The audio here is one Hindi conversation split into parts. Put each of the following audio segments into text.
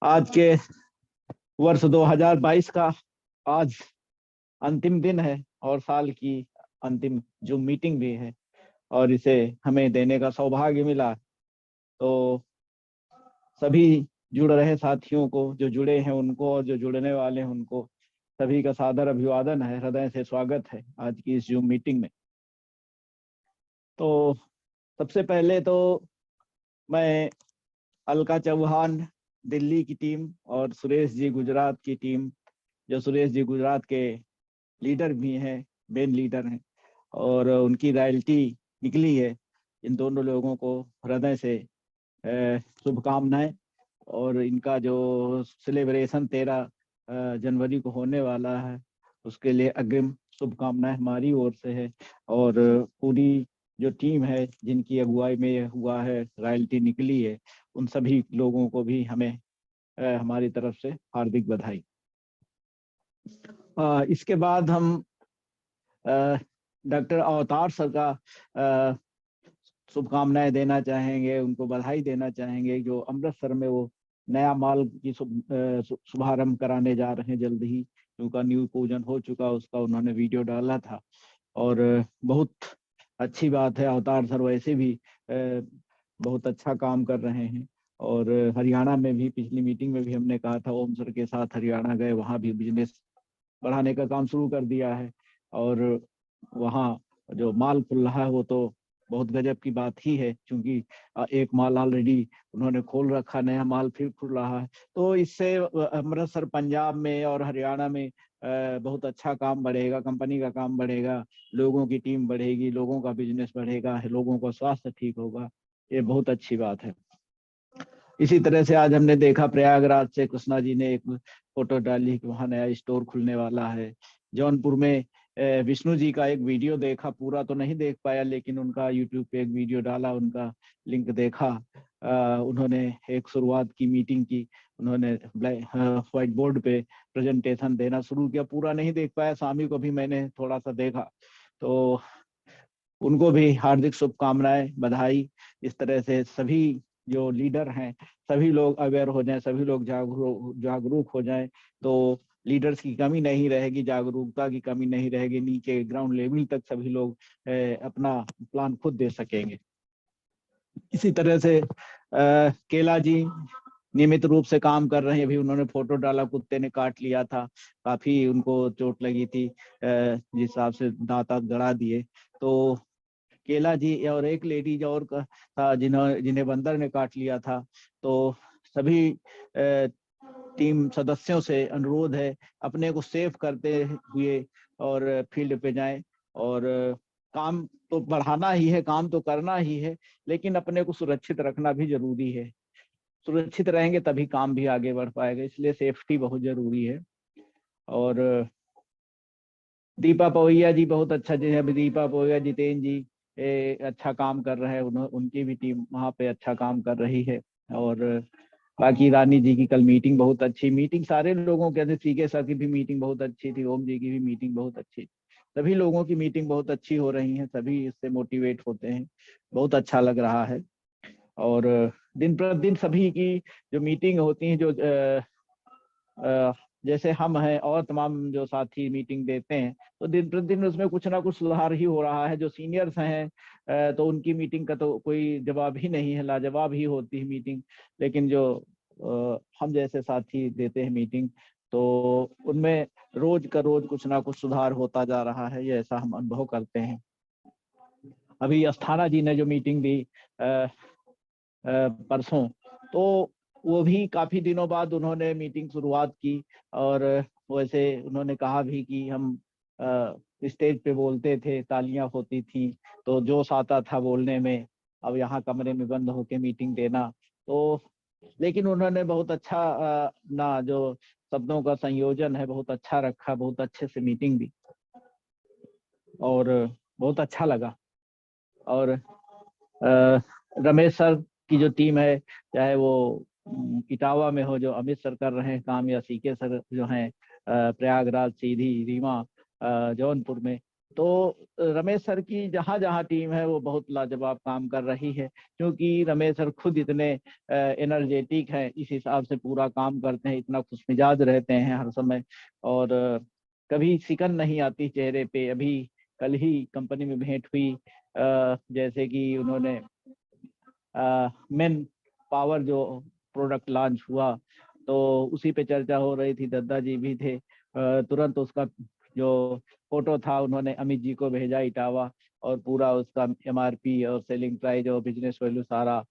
आज के वर्ष 2022 का आज अंतिम दिन है और साल की अंतिम जो मीटिंग भी है, और इसे हमें देने का सौभाग्य मिला। तो सभी जुड़ रहे साथियों को, जो जुड़े हैं उनको और जो जुड़ने वाले हैं उनको, सभी का सादर अभिवादन है, हृदय से स्वागत है आज की इस जूम मीटिंग में। तो सबसे पहले तो मैं अलका चौहान दिल्ली की टीम और सुरेश जी गुजरात की टीम, जो सुरेश जी गुजरात के लीडर भी हैं, मेन लीडर हैं, और उनकी रॉयल्टी निकली है, इन दोनों लोगों को हृदय से शुभकामनाएं। और इनका जो सेलिब्रेशन 13 जनवरी को होने वाला है, उसके लिए अग्रिम शुभकामनाएं हमारी ओर से है। और पूरी जो टीम है जिनकी अगुवाई में ये हुआ है, रॉयल्टी निकली है, उन सभी लोगों को भी हमें हमारी तरफ से हार्दिक बधाई। इसके बाद हम डॉक्टर अवतार सर का शुभकामनाएं देना चाहेंगे, उनको बधाई देना चाहेंगे, जो अमृतसर में वो नया माल की शुभारंभ कराने जा रहे हैं जल्द ही। उनका न्यू पूजन हो चुका, उसका उन्होंने वीडियो डाला था, और बहुत अच्छी बात है। अवतार सर वैसे भी बहुत अच्छा काम कर रहे हैं, और हरियाणा में भी पिछली मीटिंग में भी हमने कहा था, ओम सर के साथ हरियाणा गए, वहाँ भी बिजनेस बढ़ाने का काम शुरू कर दिया है। और वहाँ जो माल खुल रहा है वो तो बहुत गजब की बात ही है, क्योंकि एक माल ऑलरेडी उन्होंने खोल रखा, नया माल फिर खुल रहा है। तो इससे अमृतसर पंजाब में और हरियाणा में बहुत अच्छा काम बढ़ेगा, कंपनी का काम बढ़ेगा, लोगों की टीम बढ़ेगी, लोगों का बिजनेस बढ़ेगा, लोगों का स्वास्थ्य ठीक होगा। ये बहुत अच्छी बात है। इसी तरह से आज हमने देखा प्रयागराज से कृष्णा जी ने एक फोटो डाली कि वहाँ नया स्टोर खुलने वाला है। जौनपुर में विष्णु जी का एक वीडियो देखा, पूरा तो नहीं देख पाया, लेकिन उनका यूट्यूब पे एक वीडियो डाला, उनका लिंक देखा। उन्होंने एक शुरुआत की मीटिंग की, उन्होंने व्हाइट बोर्ड पे प्रेजेंटेशन देना शुरू किया, पूरा नहीं देख पाया, शामी को भी मैंने थोड़ा सा देखा। तो उनको भी हार्दिक शुभकामनाएं, बधाई। इस तरह से सभी जो लीडर हैं, सभी लोग अवेयर हो जाएं, सभी लोग जागरूक हो जाएं, तो लीडर्स की कमी नहीं रहेगी, जागरूकता की कमी नहीं रहेगी, नीचे ग्राउंड लेवल तक सभी लोग अपना प्लान खुद दे सकेंगे। इसी तरह से केला जी नियमित रूप से काम कर रहे हैं। अभी उन्होंने फोटो डाला, कुत्ते ने काट लिया था, काफी उनको चोट लगी थी, जिस हिसाब से दांत गड़ा दिए। तो केला जी और एक लेडीज और था जिन्हें बंदर ने काट लिया था। तो सभी टीम सदस्यों से अनुरोध है, अपने को सेफ करते हुए और फील्ड पे जाएं। और काम तो बढ़ाना ही है, काम तो करना ही है, लेकिन अपने को सुरक्षित रखना भी जरूरी है। सुरक्षित रहेंगे तभी काम भी आगे बढ़ पाएगा, इसलिए सेफ्टी बहुत जरूरी है। और दीपा पवैया जी बहुत अच्छा जी है, दीपा पवैया, जितेंद्र जी अच्छा काम कर रहे हैं, उनकी भी टीम वहाँ पे अच्छा काम कर रही है। और बाकी रानी जी की कल मीटिंग बहुत अच्छी, मीटिंग सारे लोगों के, सीके सर की भी मीटिंग बहुत अच्छी थी, ओम जी की भी मीटिंग बहुत अच्छी, सभी लोगों की मीटिंग बहुत अच्छी हो रही है, सभी इससे मोटिवेट होते हैं, बहुत अच्छा लग रहा है। और दिन प्रतिदिन सभी की जो मीटिंग होती है, जो जैसे हम हैं और तमाम जो साथी मीटिंग देते हैं, तो दिन प्रतिदिन उसमें कुछ ना कुछ सुधार ही हो रहा है। जो सीनियर्स हैं तो उनकी मीटिंग का तो कोई जवाब ही नहीं है, लाजवाब ही होती है मीटिंग। लेकिन जो हम जैसे साथी देते हैं मीटिंग, तो उनमें रोज का रोज कुछ ना कुछ सुधार होता जा रहा है, ये ऐसा हम अनुभव करते हैं। अभी अस्थाना जी ने जो मीटिंग दी परसों, तो वो भी काफी दिनों बाद उन्होंने मीटिंग शुरुआत की। और वैसे उन्होंने कहा भी कि हम स्टेज पे बोलते थे, तालियां होती थी, तो जोश आता था बोलने में, अब यहाँ कमरे में बंद होके मीटिंग देना। तो लेकिन उन्होंने बहुत अच्छा ना जो शब्दों का संयोजन है बहुत अच्छा रखा, बहुत अच्छे से मीटिंग दी, और बहुत अच्छा लगा। और रमेश सर की जो टीम है, चाहे वो इटावा में हो जो अमित सर कर रहे हैं काम, या सीके सर जो हैं प्रयागराज, सीधी, रीवा, जौनपुर में, तो रमेश सर की जहाँ जहाँ टीम है वो बहुत लाजवाब काम कर रही है, क्योंकि रमेश सर खुद इतने एनर्जेटिक हैं, इस हिसाब से पूरा काम करते हैं, इतना खुशमिजाज रहते हैं हर समय, और कभी सिकन नहीं आती चेहरे पे। अभी कल ही कंपनी में भेंट हुई, जैसे कि उन्होंने मेन पावर जो प्रोडक्ट लॉन्च हुआ, तो उसी पे चर्चा हो रही थी, दद्दा जी भी थे। तुरंत उसका जो फोटो था उन्होंने अमित जी को भेजा इटावा, और पूरा उसका एमआरपी और सेलिंग प्राइस और बिजनेस वैल्यू सारा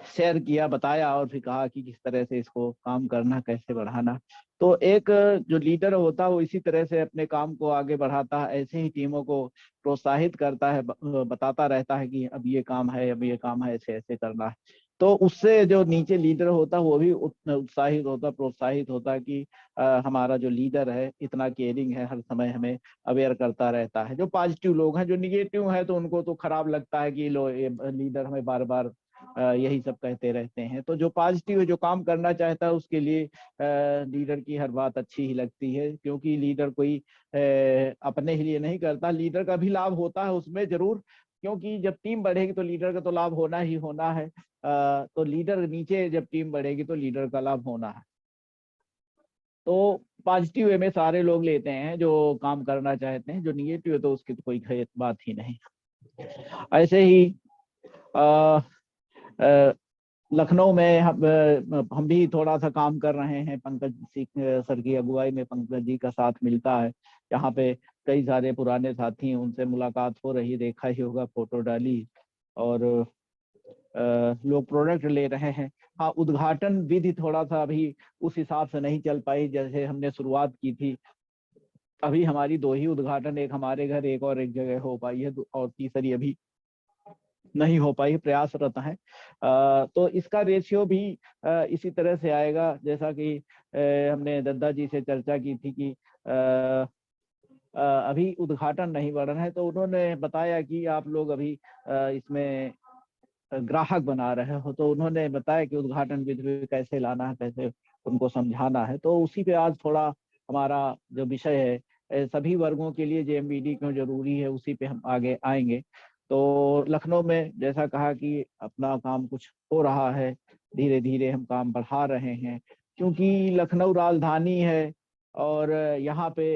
शेयर किया, बताया, और फिर कहा कि किस तरह से इसको काम करना, कैसे बढ़ाना। तो एक जो लीडर होता है वो इसी तरह से अपने काम को आगे बढ़ाता है, ऐसे ही टीमों को प्रोत्साहित करता है, बताता रहता है कि अब ये काम है, अब ये काम है, ऐसे ऐसे करना है। तो उससे जो नीचे लीडर होता है वो भी उत्साहित होता, प्रोत्साहित होता कि हमारा जो लीडर है इतना केयरिंग है, हर समय हमें अवेयर करता रहता है। जो पॉजिटिव लोग हैं, जो निगेटिव है तो उनको तो खराब लगता है कि लो ये लीडर हमें बार बार यही सब कहते रहते हैं। तो जो पॉजिटिव है, जो काम करना चाहता है, उसके लिए लीडर की हर बात अच्छी ही लगती है, क्योंकि लीडर कोई अपने ही लिए नहीं करता, लीडर का भी लाभ होता है उसमें जरूर, क्योंकि जब टीम बढ़ेगी तो लीडर का तो लाभ होना ही होना है। तो लीडर नीचे जब टीम बढ़ेगी तो लीडर का लाभ होना है। तो पॉजिटिव वे में सारे लोग लेते हैं जो काम करना चाहते हैं, जो निगेटिव है तो उसकी तो कोई बात ही नहीं। ऐसे ही आ, लखनऊ में हम भी थोड़ा सा काम कर रहे हैं, पंकज सर की अगुवाई में, पंकज जी का साथ मिलता है। यहाँ पे कई सारे पुराने साथी हैं, उनसे मुलाकात हो रही, देखा ही होगा, फोटो डाली, और लोग प्रोडक्ट ले रहे हैं। हाँ, उद्घाटन विधि थोड़ा सा अभी उस हिसाब से नहीं चल पाई जैसे हमने शुरुआत की थी। अभी हमारी 2 ही उद्घाटन, एक हमारे घर, एक जगह हो पाई है, और तीसरी अभी नहीं हो पाई, प्रयासरत है। तो इसका रेशियो भी इसी तरह से आएगा, जैसा कि हमने दद्दा जी से चर्चा की थी कि अभी उद्घाटन नहीं बढ़ रहा है, तो उन्होंने बताया कि आप लोग अभी इसमें ग्राहक बना रहे हो, तो उन्होंने बताया कि उद्घाटन विधि कैसे लाना है, कैसे उनको समझाना है। तो उसी पे आज थोड़ा हमारा जो विषय है, सभी वर्गों के लिए जेएमबीडी क्यों जरूरी है, उसी पे हम आगे आएंगे। तो लखनऊ में जैसा कहा कि अपना काम कुछ हो रहा है, धीरे धीरे हम काम बढ़ा रहे हैं, क्योंकि लखनऊ राजधानी है, और यहाँ पे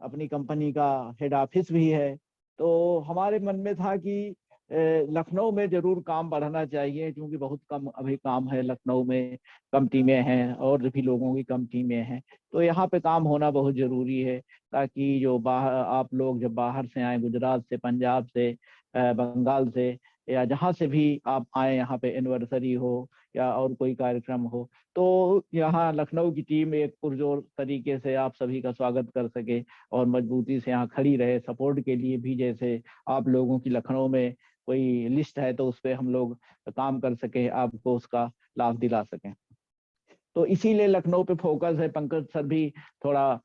अपनी कंपनी का हेड ऑफिस भी है। तो हमारे मन में था कि लखनऊ में जरूर काम बढ़ाना चाहिए, क्योंकि बहुत कम अभी काम है लखनऊ में, कम टीमें हैं, और भी लोगों की कम टीमें हैं। तो यहाँ पे काम होना बहुत जरूरी है, ताकि जो बाहर आप लोग जब बाहर से आए, गुजरात से, पंजाब से, बंगाल से, या जहाँ से भी आप आए, यहाँ पे एनिवर्सरी हो या और कोई कार्यक्रम हो, तो यहाँ लखनऊ की टीम एक पुरजोर तरीके से आप सभी का स्वागत कर सके, और मजबूती से यहाँ खड़ी रहे सपोर्ट के लिए भी। जैसे आप लोगों की लखनऊ में कोई लिस्ट है तो उस पर हम लोग काम कर सके, आपको उसका लाभ दिला सकें। तो इसीलिए लखनऊ पे फोकस है। पंकज सर भी थोड़ा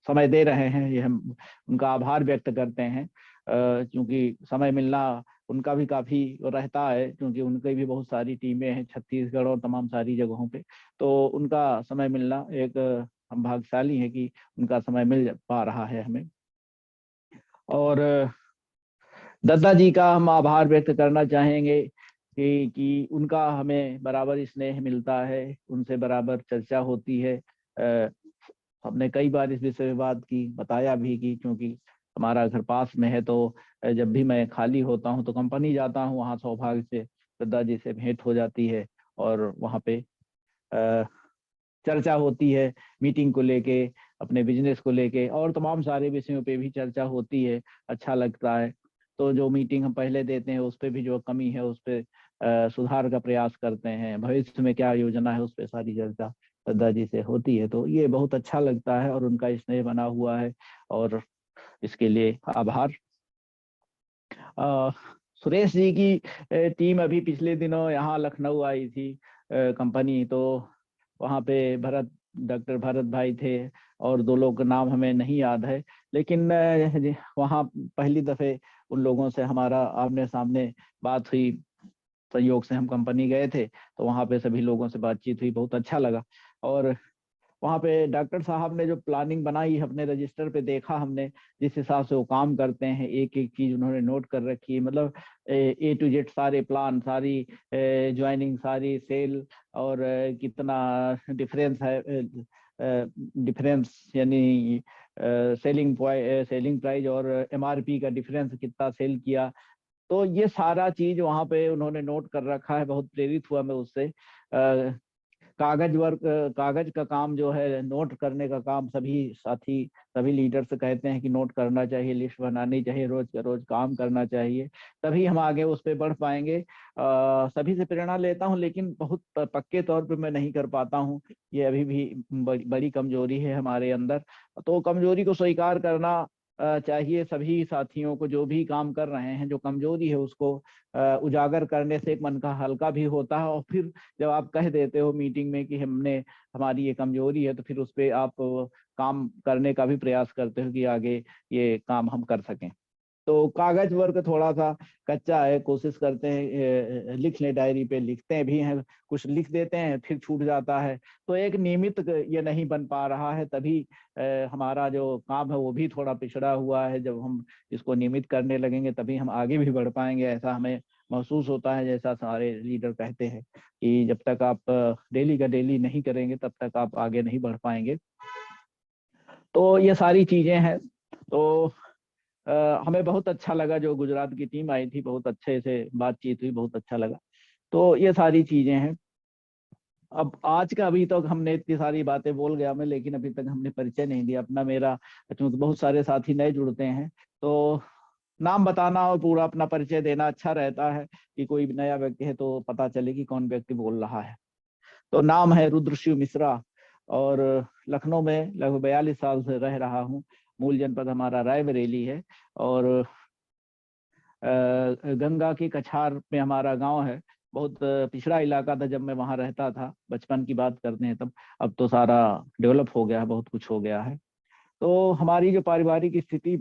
समय दे रहे हैं, ये हम उनका आभार व्यक्त करते हैं, क्योंकि समय मिलना उनका भी काफी रहता है, क्योंकि उनके भी बहुत सारी टीमें हैं छत्तीसगढ़ और तमाम सारी जगहों पे। तो उनका समय मिलना एक हम भाग्यशाली हैं कि उनका समय मिल पा रहा है हमें। और दद्दा जी का हम आभार व्यक्त करना चाहेंगे कि उनका हमें बराबर स्नेह मिलता है, उनसे बराबर चर्चा होती है। हमने कई बार इस विषय में बात की, बताया भी कि क्योंकि हमारा घर पास में है, तो जब भी मैं खाली होता हूँ तो कंपनी जाता हूँ, वहाँ सौभाग्य से दद्दा जी से भेंट हो जाती है, और वहाँ पे चर्चा होती है मीटिंग को लेके, अपने बिजनेस को लेके, और तमाम सारे विषयों पे भी चर्चा होती है, अच्छा लगता है। तो जो मीटिंग हम पहले देते हैं उस पर भी जो कमी है उस पर सुधार का प्रयास करते हैं, भविष्य में क्या योजना है उस पर सारी चर्चा दादाजी से होती है। तो ये बहुत अच्छा लगता है, और उनका स्नेह बना हुआ है, और इसके लिए आभार। सुरेश जी की टीम अभी पिछले दिनों यहाँ लखनऊ आई थी कंपनी, तो वहाँ पे डॉक्टर भरत भाई थे, और 2 लोग का नाम हमें नहीं याद है, लेकिन वहाँ पहली दफे उन लोगों से हमारा आमने सामने बात हुई। संयोग से हम कंपनी गए थे, तो वहाँ पे सभी लोगों से बातचीत हुई, बहुत अच्छा लगा। और वहाँ पे डॉक्टर साहब ने जो प्लानिंग बनाई अपने रजिस्टर पे देखा हमने, जिस हिसाब से वो काम करते हैं, एक एक चीज उन्होंने नोट कर रखी है, मतलब A to Z सारे प्लान, सारी ज्वाइनिंग, सारी सेल, और कितना डिफरेंस है, डिफरेंस यानी सेलिंग प्राइस और MRP का डिफरेंस कितना सेल किया। तो ये सारा चीज वहाँ पे उन्होंने नोट कर रखा है। बहुत प्रेरित हुआ मैं उससे। कागज का काम जो है, नोट करने का काम, सभी साथी, सभी लीडर से कहते हैं कि नोट करना चाहिए, लिस्ट बनानी चाहिए, रोज का रोज काम करना चाहिए, तभी हम आगे उस पर बढ़ पाएंगे। सभी से प्रेरणा लेता हूँ, लेकिन बहुत पक्के तौर पे मैं नहीं कर पाता हूँ। ये अभी भी बड़ी कमजोरी है हमारे अंदर। तो कमजोरी को स्वीकार करना चाहिए सभी साथियों को। जो भी काम कर रहे हैं, जो कमजोरी है उसको उजागर करने से एक मन का हल्का भी होता है। और फिर जब आप कह देते हो मीटिंग में कि हमारी ये कमजोरी है, तो फिर उस पर आप काम करने का भी प्रयास करते हो कि आगे ये काम हम कर सकें। तो कागज वर्क थोड़ा सा कच्चा है, कोशिश करते हैं लिख लें, डायरी पे लिखते भी हैं, कुछ लिख देते हैं फिर छूट जाता है। तो एक नियमित ये नहीं बन पा रहा है, तभी हमारा जो काम है वो भी थोड़ा पिछड़ा हुआ है। जब हम इसको नियमित करने लगेंगे तभी हम आगे भी बढ़ पाएंगे, ऐसा हमें महसूस होता है। जैसा सारे लीडर कहते हैं कि जब तक आप डेली का डेली नहीं करेंगे तब तक आप आगे नहीं बढ़ पाएंगे। तो ये सारी चीजें हैं। तो हमें बहुत अच्छा लगा, जो गुजरात की टीम आई थी, बहुत अच्छे से बातचीत हुई, बहुत अच्छा लगा। तो ये सारी चीजें हैं। अब आज का, अभी तक हमने इतनी सारी बातें बोल गया मैं, लेकिन अभी तक हमने परिचय नहीं दिया अपना मेरा, क्योंकि बहुत सारे साथी नए जुड़ते हैं। तो नाम बताना और पूरा अपना परिचय देना अच्छा रहता है, कि कोई नया व्यक्ति है तो पता चले कि कौन व्यक्ति बोल रहा है। तो नाम है रुद्रशिव मिश्रा, और लखनऊ में लगभग 42 साल से रह रहा हूँ। मूल जनपद हमारा रायबरेली है, और गंगा की कछार में हमारा गांव है। बहुत पिछड़ा इलाका था जब मैं वहां रहता था, बचपन की बात करते हैं तब। अब तो सारा डेवलप हो गया है, बहुत कुछ हो गया है। तो हमारी जो पारिवारिक स्थिति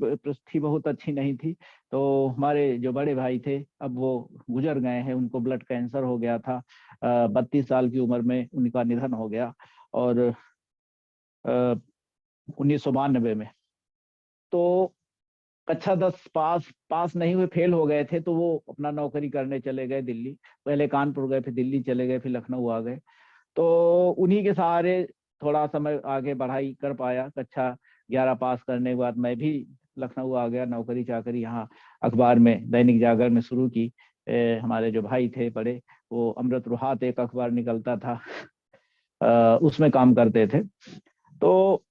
थी बहुत अच्छी नहीं थी। तो हमारे जो बड़े भाई थे अब वो गुजर गए हैं, उनको ब्लड कैंसर हो गया था। 32 साल की उम्र में उनका निधन हो गया, और 1992 में। तो कक्षा 10 पास नहीं हुए, फेल हो गए थे, तो वो अपना नौकरी करने चले गए दिल्ली। पहले कानपुर गए, फिर दिल्ली चले गए, फिर लखनऊ आ गए। तो उन्हीं के सहारे थोड़ा समय आगे बढ़ाई कर पाया। कक्षा 11 पास करने के बाद मैं भी लखनऊ आ गया, नौकरी चाकरी यहाँ अखबार में, दैनिक जागरण में शुरू की। हमारे जो भाई थे बड़े, वो अमृत रुहात एक अखबार निकलता था, उसमें काम करते थे। तो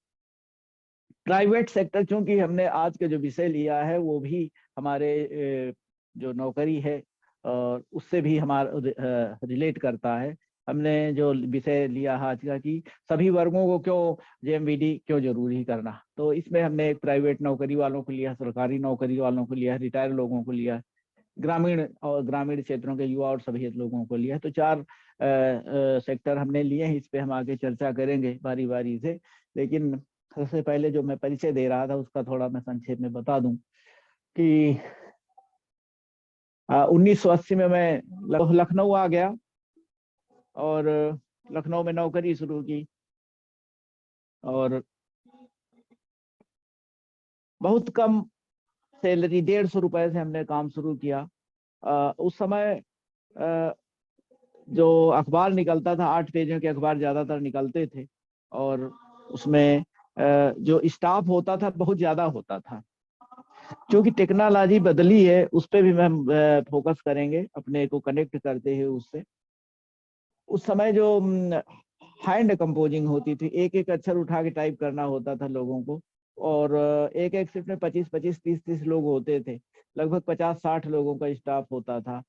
प्राइवेट सेक्टर, चूंकि हमने आज का जो विषय लिया है वो भी हमारे जो नौकरी है और उससे भी हमारा रिलेट करता है। हमने जो विषय लिया है आज का कि सभी वर्गों को क्यों JMVD क्यों जरूरी करना, तो इसमें हमने एक प्राइवेट नौकरी वालों को लिया, सरकारी नौकरी वालों को लिया, रिटायर लोगों को लिया, ग्रामीण और ग्रामीण क्षेत्रों के युवा और सभी लोगों को लिया। तो 4 सेक्टर हमने लिए हैं। इस पे हम आगे चर्चा करेंगे बारी बारी से, लेकिन सबसे पहले जो मैं परिचय दे रहा था उसका थोड़ा मैं संक्षेप में बता दूं कि 1980 में मैं लखनऊ आ गया, और लखनऊ में नौकरी शुरू की, और बहुत कम सैलरी, 150 रुपए से हमने काम शुरू किया। उस समय जो अखबार निकलता था, 8 पेजों के अखबार ज्यादातर निकलते थे, और उसमें जो स्टाफ होता था बहुत ज्यादा होता था। क्योंकि टेक्नोलॉजी बदली है, उस पर भी हम फोकस करेंगे, अपने को कनेक्ट करते हैं उससे। उस समय जो हैंड कंपोजिंग होती थी, एक एक अक्षर उठा के टाइप करना होता था लोगों को, और एक एक शिफ्ट में 25-25, 30-30 लोग होते थे। लगभग 50-60 लोगों का स्टाफ होता था,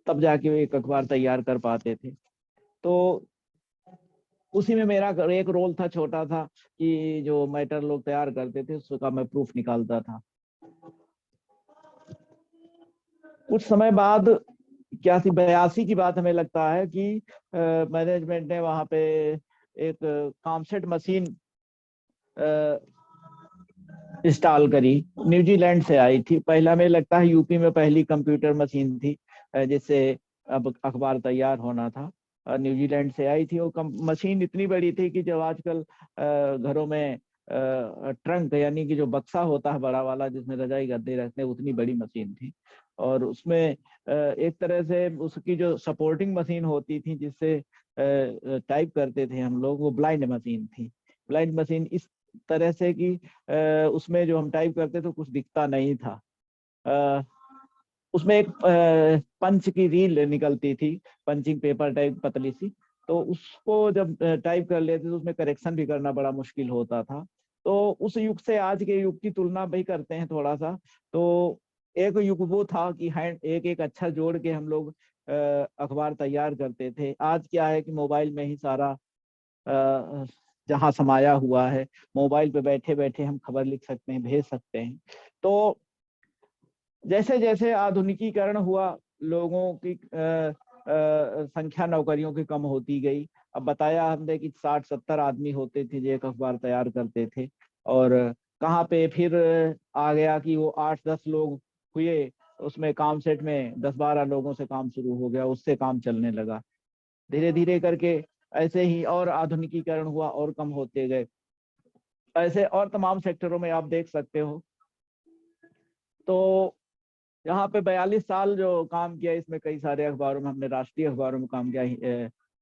तब जाके वो एक अखबार तैयार कर पाते थे। तो उसी में मेरा एक रोल था, छोटा था, कि जो मैटर लोग तैयार करते थे उसका मैं प्रूफ निकालता था। कुछ समय बाद 81-82 की बात हमें लगता है कि मैनेजमेंट ने वहां पे एक कामसेट मशीन इंस्टॉल करी, न्यूजीलैंड से आई थी। पहला में लगता है यूपी में पहली कंप्यूटर मशीन थी जिससे अब अखबार तैयार होना था। न्यूजीलैंड से आई थी। वो मशीन इतनी बड़ी थी कि जब आजकल घरों में ट्रंक यानी कि जो बक्सा होता है बड़ा वाला जिसमें रजाई गद्दे रहते हैं, उतनी बड़ी मशीन थी। और उसमें एक तरह से उसकी जो सपोर्टिंग मशीन होती थी जिससे टाइप करते थे हम लोग, वो ब्लाइंड मशीन थी। ब्लाइंड मशीन इस तरह से कि उसमें जो हम टाइप करते थे कुछ दिखता नहीं था। उसमें एक पंच की रील निकलती थी, पंचिंग पेपर टाइप पतली सी, तो उसको जब टाइप कर लेते तो उसमें करेक्शन भी करना बड़ा मुश्किल होता था। तो उस युग से आज के युग की तुलना भी करते हैं थोड़ा सा, तो एक युग वो था कि हैंड एक एक अक्षर जोड़ के हम लोग अखबार तैयार करते थे। आज क्या है कि मोबाइल में ही सारा जहाँ समाया हुआ है, मोबाइल पे बैठे बैठे हम खबर लिख सकते हैं, भेज सकते हैं। तो जैसे जैसे आधुनिकीकरण हुआ, लोगों की संख्या नौकरियों की कम होती गई। अब बताया हमने कि 60-70 आदमी होते थे जो एक अखबार तैयार करते थे, और कहाँ पे फिर आ गया कि वो 8-10 लोग हुए, उसमें काम सेट में 10-12 लोगों से काम शुरू हो गया, उससे काम चलने लगा। धीरे धीरे करके ऐसे ही और आधुनिकीकरण हुआ और कम होते गए। ऐसे और तमाम सेक्टरों में आप देख सकते हो। तो यहाँ पे 42 साल जो काम किया, इसमें कई सारे अखबारों में हमने राष्ट्रीय अखबारों में काम किया।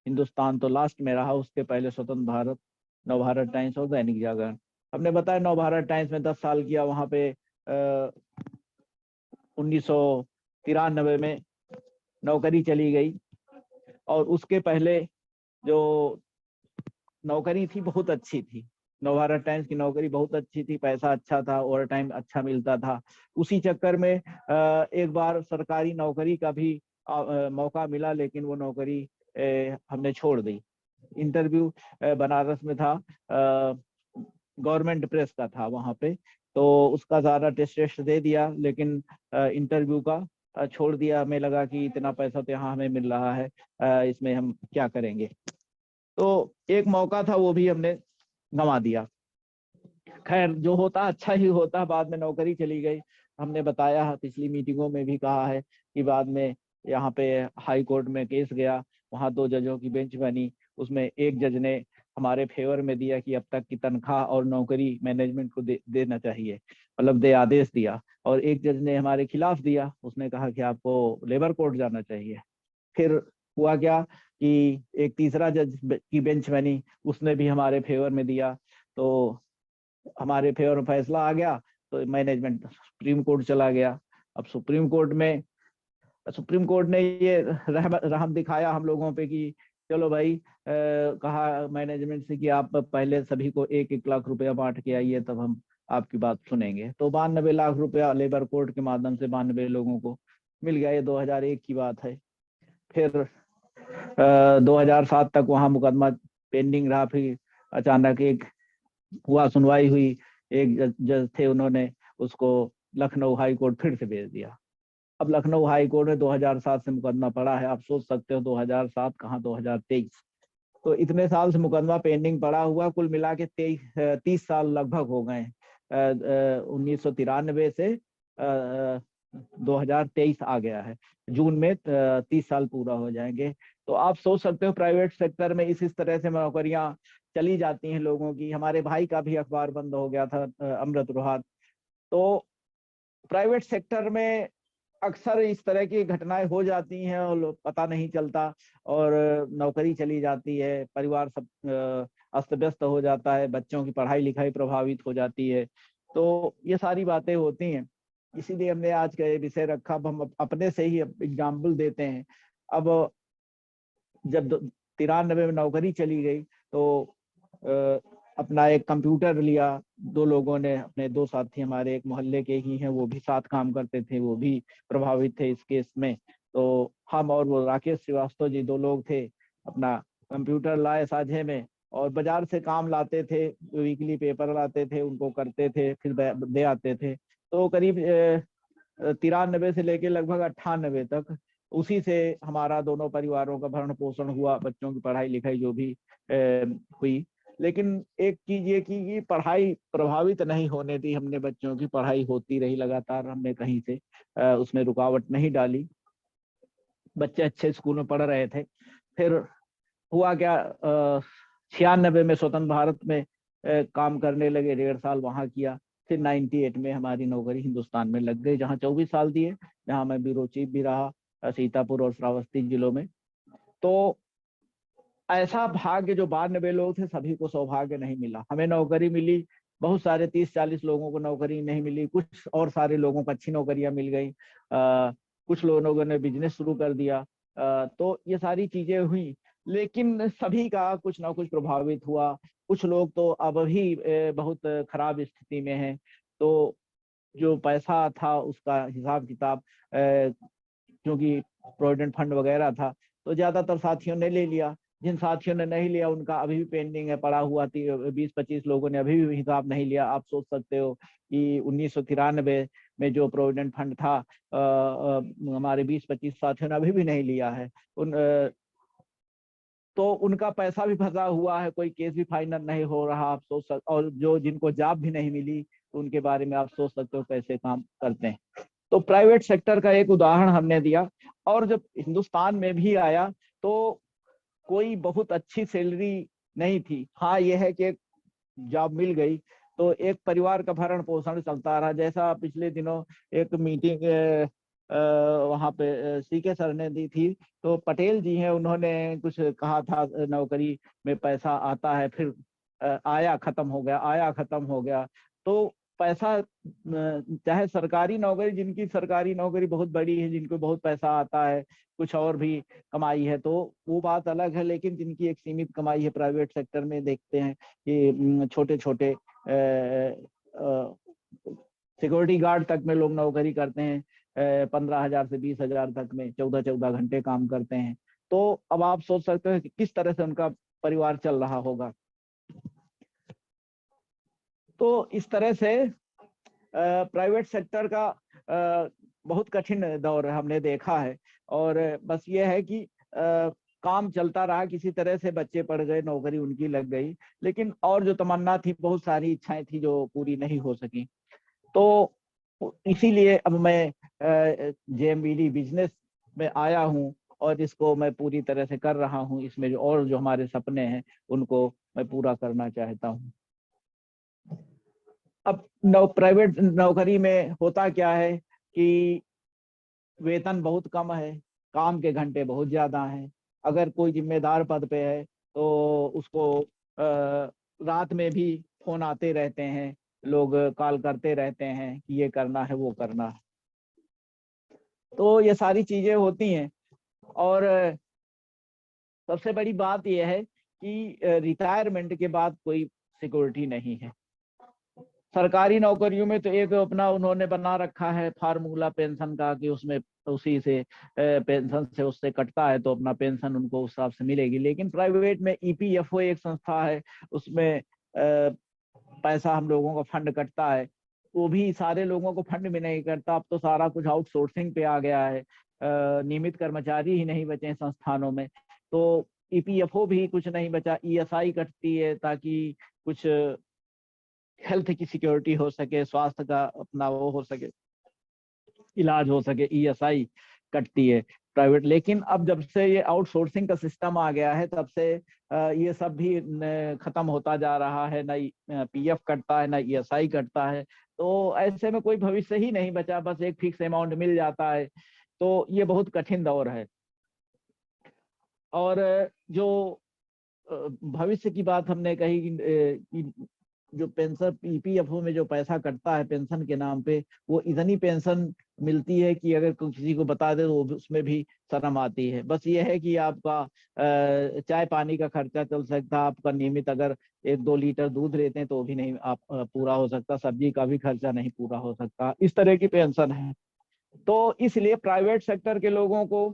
हिंदुस्तान तो लास्ट में रहा, उसके पहले स्वतंत्र भारत, नवभारत टाइम्स और दैनिक जागरण। हमने बताया नवभारत टाइम्स में 10 साल किया। वहाँ पे 1993 में नौकरी चली गई, और उसके पहले जो नौकरी थी बहुत अच्छी थी। नवभारत टाइम्स की नौकरी बहुत अच्छी थी, पैसा अच्छा था, ओवर टाइम अच्छा मिलता था। उसी चक्कर में एक बार सरकारी नौकरी का भी मौका मिला, लेकिन वो नौकरी हमने छोड़ दी। इंटरव्यू बनारस में था, गवर्नमेंट प्रेस का था वहाँ पे, तो उसका सारा टेस्ट दे दिया, लेकिन इंटरव्यू का छोड़ दिया। हमें लगा कि इतना पैसा तो यहाँ हमें मिल रहा है, इसमें हम क्या करेंगे। तो एक मौका था, वो भी हमने गंवा दिया। खैर, जो होता अच्छा ही होता। बाद में नौकरी चली गई। हमने बताया, पिछली मीटिंगों में भी कहा है कि बाद में यहाँ पे हाई कोर्ट में केस गया, वहाँ 2 जजों की बेंच बनी। उसमें एक जज ने हमारे फेवर में दिया कि अब तक की तनख्वाह और नौकरी मैनेजमेंट को देना चाहिए, मतलब दे आदेश दिया। और एक जज ने हमारे खिलाफ दिया, उसने कहा कि आपको लेबर कोर्ट जाना चाहिए। फिर हुआ क्या कि एक तीसरा जज की बेंच बनी, उसने भी हमारे फेवर में दिया। तो हमारे फेवर में फैसला आ गया, तो मैनेजमेंट सुप्रीम कोर्ट चला गया। अब सुप्रीम कोर्ट ने ये रहम दिखाया हम लोगों पे कि चलो भाई, कहा मैनेजमेंट से कि आप पहले सभी को 1-1 लाख रुपया बांट के आइए, तब हम आपकी बात सुनेंगे। तो 92 लाख रुपया लेबर कोर्ट के माध्यम से 92 लोगों को मिल गया। ये 2001 की बात है। फिर 2007 तक वहां मुकदमा पेंडिंग रहा। फिर अचानक एक हुआ, सुनवाई हुई। एक जज थे, उन्होंने उसको लखनऊ हाई कोर्ट फिर से भेज दिया। अब लखनऊ हाई कोर्ट में 2007 से मुकदमा पड़ा है। आप सोच सकते हो 2007 कहाँ 2023। तो इतने साल से मुकदमा पेंडिंग पड़ा हुआ, कुल मिला के 30 साल लगभग हो गए। 1993 से 2023 आ गया है। जून में 30 साल पूरा हो जाएंगे। तो आप सोच सकते हो प्राइवेट सेक्टर में इस तरह से नौकरियां चली जाती हैं लोगों की। हमारे भाई का भी अखबार बंद हो गया था, अमृत रोहात। तो प्राइवेट सेक्टर में अक्सर इस तरह की घटनाएं हो जाती हैं और पता नहीं चलता, और नौकरी चली जाती है, परिवार सब अस्त व्यस्त हो जाता है, बच्चों की पढ़ाई लिखाई प्रभावित हो जाती है। तो ये सारी बातें होती हैं, इसीलिए हमने आज का ये विषय रखा। अब हम अपने से ही एग्जाम्पल देते हैं। अब जब 93 में नौकरी चली गई, तो अपना एक कंप्यूटर लिया। 2 लोगों ने, अपने 2 साथी हमारे एक मोहल्ले के ही हैं, वो भी साथ काम करते थे, वो भी प्रभावित थे इस केस में। तो हम और वो राकेश श्रीवास्तव जी 2 लोग थे, अपना कंप्यूटर लाए साझे में, और बाजार से काम लाते थे, वीकली पेपर लाते थे, उनको करते थे, फिर दे आते थे। तो करीब 93 से लेके लगभग 98 तक उसी से हमारा दोनों परिवारों का भरण पोषण हुआ, बच्चों की पढ़ाई लिखाई जो भी हुई। लेकिन एक चीज ये की पढ़ाई प्रभावित नहीं होने दी हमने, बच्चों की पढ़ाई होती रही लगातार। हमने कहीं से उसमें रुकावट नहीं डाली, बच्चे अच्छे स्कूल में पढ़ रहे थे। फिर हुआ क्या, 96 में स्वतंत्र भारत में काम करने लगे, 1.5 साल वहां किया, फिर 98 में हमारी नौकरी हिंदुस्तान में लग गई, जहाँ 24 साल दिए, जहाँ मैं ब्यूरो चीफ भी रहा, सीतापुर और श्रावस्ती जिलों में। तो ऐसा भाग्य, जो 92 लोग थे सभी को सौभाग्य नहीं मिला। हमें नौकरी मिली, बहुत सारे 30-40 लोगों को नौकरी नहीं मिली, कुछ और सारे लोगों को अच्छी नौकरियां मिल गई, कुछ लोगों ने बिजनेस शुरू कर दिया। तो ये सारी चीजें हुई, लेकिन सभी का कुछ ना कुछ प्रभावित हुआ। कुछ लोग तो अब भी बहुत खराब स्थिति में हैं। तो जो पैसा था उसका हिसाब किताब, क्योंकि प्रोविडेंट फंड वगैरह था, तो ज्यादातर साथियों ने ले लिया। जिन साथियों ने नहीं लिया उनका अभी भी पेंडिंग है, पड़ा हुआ। 20-25 लोगों ने अभी भी हिसाब नहीं लिया। आप सोच सकते हो कि 1993 में जो प्रोविडेंट फंड था, हमारे 20-25 साथियों ने अभी भी नहीं लिया है। तो उनका पैसा भी फंसा हुआ है, कोई केस भी फाइनल नहीं हो रहा। आप सोच सकते, और जो जिनको जॉब भी नहीं मिली, तो उनके बारे में आप सोच सकते हो कैसे काम करते हैं। तो प्राइवेट सेक्टर का एक उदाहरण हमने दिया। और जब हिंदुस्तान में भी आया तो कोई बहुत अच्छी सैलरी नहीं थी। हाँ, यह है कि जॉब मिल गई तो एक परिवार का भरण पोषण चलता रहा। जैसा पिछले दिनों एक मीटिंग वहाँ पे सीके सर ने दी थी, तो पटेल जी हैं, उन्होंने कुछ कहा था, नौकरी में पैसा आता है, फिर आया खत्म हो गया, आया खत्म हो गया। तो पैसा, चाहे सरकारी नौकरी, जिनकी सरकारी नौकरी बहुत बड़ी है, जिनको बहुत पैसा आता है, कुछ और भी कमाई है, तो वो बात अलग है। लेकिन जिनकी एक सीमित कमाई है, प्राइवेट सेक्टर में देखते हैं कि छोटे छोटे सिक्योरिटी गार्ड तक में लोग नौकरी करते हैं, 15,000 से 20,000 तक में 14-14 घंटे काम करते हैं। तो अब आप सोच सकते हो कि किस तरह से उनका परिवार चल रहा होगा। तो इस तरह से प्राइवेट सेक्टर का बहुत कठिन दौर हमने देखा है। और बस ये है कि काम चलता रहा, किसी तरह से बच्चे पढ़ गए, नौकरी उनकी लग गई, लेकिन और जो तमन्ना थी, बहुत सारी इच्छाएं थी जो पूरी नहीं हो सकी। तो इसीलिए अब मैं जेएमबीडी बिजनेस में आया हूँ, और इसको मैं पूरी तरह से कर रहा हूँ। इसमें जो और जो हमारे सपने हैं उनको मैं पूरा करना चाहता हूँ। अब प्राइवेट नौकरी में होता क्या है कि वेतन बहुत कम है, काम के घंटे बहुत ज्यादा हैं। अगर कोई जिम्मेदार पद पे है तो उसको रात में भी फोन आते रहते हैं, लोग कॉल करते रहते हैं कि ये करना है, वो करना है। तो ये सारी चीजें होती हैं। और सबसे बड़ी बात यह है कि रिटायरमेंट के बाद कोई सिक्योरिटी नहीं है। सरकारी नौकरियों में तो एक अपना उन्होंने बना रखा है फार्मूला पेंशन का, कि उसमें उसी से पेंशन से उससे कटता है, तो अपना पेंशन उनको उस हिसाब से मिलेगी। लेकिन प्राइवेट में ईपीएफओ एक संस्था है, उसमें पैसा हम लोगों का फंड कटता है। वो भी सारे लोगों को फंड में नहीं करता। अब तो सारा कुछ आउटसोर्सिंग पे आ गया है, नियमित कर्मचारी ही नहीं बचे हैं संस्थानों में। तो ईपीएफओ भी कुछ नहीं बचा। ईएसआई कटती है ताकि कुछ हेल्थ की सिक्योरिटी हो सके, स्वास्थ्य का अपना वो हो सके, इलाज हो सके, ईएसआई कटती है प्राइवेट। लेकिन अब जब से ये आउटसोर्सिंग का सिस्टम आ गया है, तब से ये सब भी खत्म होता जा रहा है। ना पीएफ कटता है, ना ईएसआई कटता है। तो ऐसे में कोई भविष्य ही नहीं बचा, बस एक फिक्स अमाउंट मिल जाता है। तो ये बहुत कठिन दौर है। और जो भविष्य की बात हमने कही कि जो पेंशन ईपीएफओ में जो पैसा कटता है पेंशन के नाम पे, वो इतनी पेंशन मिलती है कि अगर किसी को बता दे तो उसमें भी शर्म आती है। बस ये है कि आपका चाय पानी का खर्चा चल सकता है, आपका नियमित अगर 1-2 लीटर दूध लेते हैं तो भी नहीं आप पूरा हो सकता, सब्जी का भी खर्चा नहीं पूरा हो सकता, इस तरह की पेंशन है। तो इसलिए प्राइवेट सेक्टर के लोगों को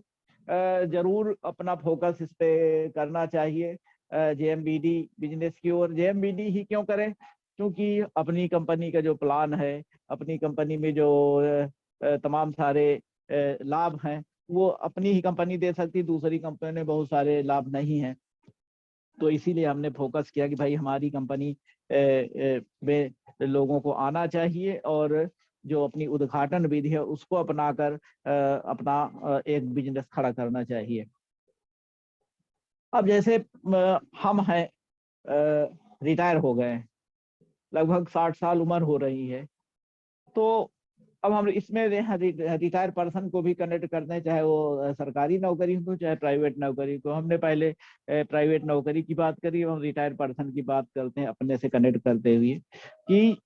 जरूर अपना फोकस इस पे करना चाहिए, जेएमबीडी बिजनेस की ओर। जेएमबीडी ही क्यों करें? क्योंकि अपनी कंपनी का जो प्लान है, अपनी कंपनी में जो तमाम सारे लाभ हैं, वो अपनी ही कंपनी दे सकती, दूसरी कंपनी में बहुत सारे लाभ नहीं हैं। तो इसीलिए हमने फोकस किया कि भाई हमारी कंपनी में लोगों को आना चाहिए, और जो अपनी उद्घाटन विधि है उसको अपनाकर अपना एक बिजनेस खड़ा करना चाहिए। अब जैसे हम हैं, रिटायर हो गए हैं, लगभग 60 साल उम्र हो रही है, तो अब हम इसमें रिटायर पर्सन को भी कनेक्ट करते हैं, चाहे वो सरकारी नौकरी हो चाहे प्राइवेट नौकरी को। हमने पहले प्राइवेट नौकरी की बात करी, हम रिटायर पर्सन की बात करते हैं अपने से कनेक्ट करते हुए कि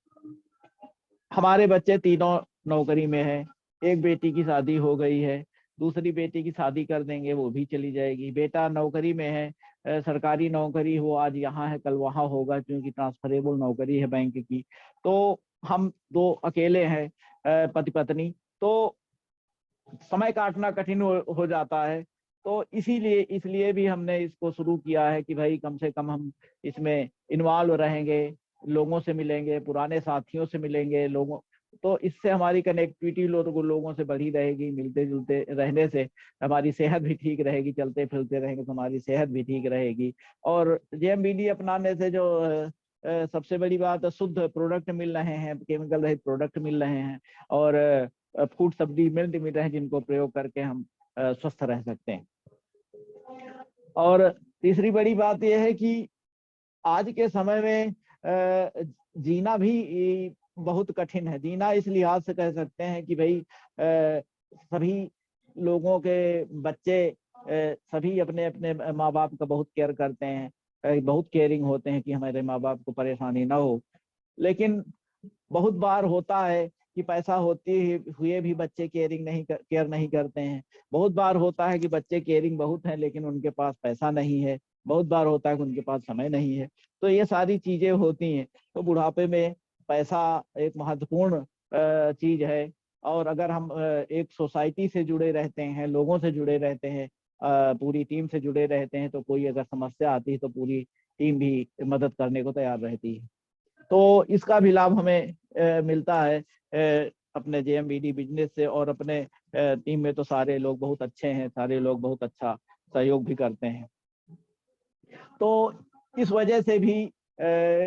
हमारे बच्चे तीनों नौकरी में हैं। एक बेटी की शादी हो गई है, दूसरी बेटी की शादी कर देंगे, वो भी चली जाएगी। बेटा नौकरी में है, सरकारी नौकरी, हो आज यहाँ है कल वहाँ होगा, क्योंकि ट्रांसफरेबल नौकरी है बैंक की। तो हम दो अकेले हैं, पति पत्नी, तो समय काटना कठिन हो जाता है। तो इसीलिए इसलिए भी हमने इसको शुरू किया है कि भाई कम से कम हम इसमें इन्वॉल्व रहेंगे, लोगों से मिलेंगे, पुराने साथियों से मिलेंगे, लोगों, तो इससे हमारी कनेक्टिविटी लोगों से बढ़ी रहेगी। मिलते जुलते रहने से हमारी सेहत भी ठीक रहेगी, चलते फिरते रहेंगे तो हमारी सेहत भी ठीक रहेगी। और जेएमबीडी अपनाने से जो सबसे बड़ी बात, शुद्ध प्रोडक्ट मिल रहे हैं, केमिकल रहित प्रोडक्ट मिल रहे हैं, और फूड सप्लीमेंट मिल रहे हैं जिनको प्रयोग करके हम स्वस्थ रह सकते हैं। और तीसरी बड़ी बात यह है कि आज के समय में जीना भी बहुत कठिन है। जीना इस लिहाज से कह सकते हैं कि भाई सभी लोगों के बच्चे सभी अपने अपने माँ बाप का बहुत केयर करते हैं, बहुत केयरिंग होते हैं कि हमारे माँ बाप को परेशानी ना हो। लेकिन बहुत बार होता है कि पैसा होते हुए भी बच्चे केयर नहीं करते हैं। बहुत बार होता है कि बच्चे केयरिंग बहुत हैं लेकिन उनके पास पैसा नहीं है। बहुत बार होता है कि उनके पास समय नहीं है। तो ये सारी चीजें होती हैं। तो बुढ़ापे में पैसा एक महत्वपूर्ण चीज है। और अगर हम एक सोसाइटी से जुड़े रहते हैं, लोगों से जुड़े रहते हैं, पूरी टीम से जुड़े रहते हैं, तो कोई अगर समस्या आती है तो पूरी टीम भी मदद करने को तैयार रहती है। तो इसका भी लाभ हमें मिलता है अपने जेएमबीडी बिजनेस से। और अपने टीम में तो सारे लोग बहुत अच्छे हैं, सारे लोग बहुत अच्छा सहयोग भी करते हैं। तो इस वजह से भी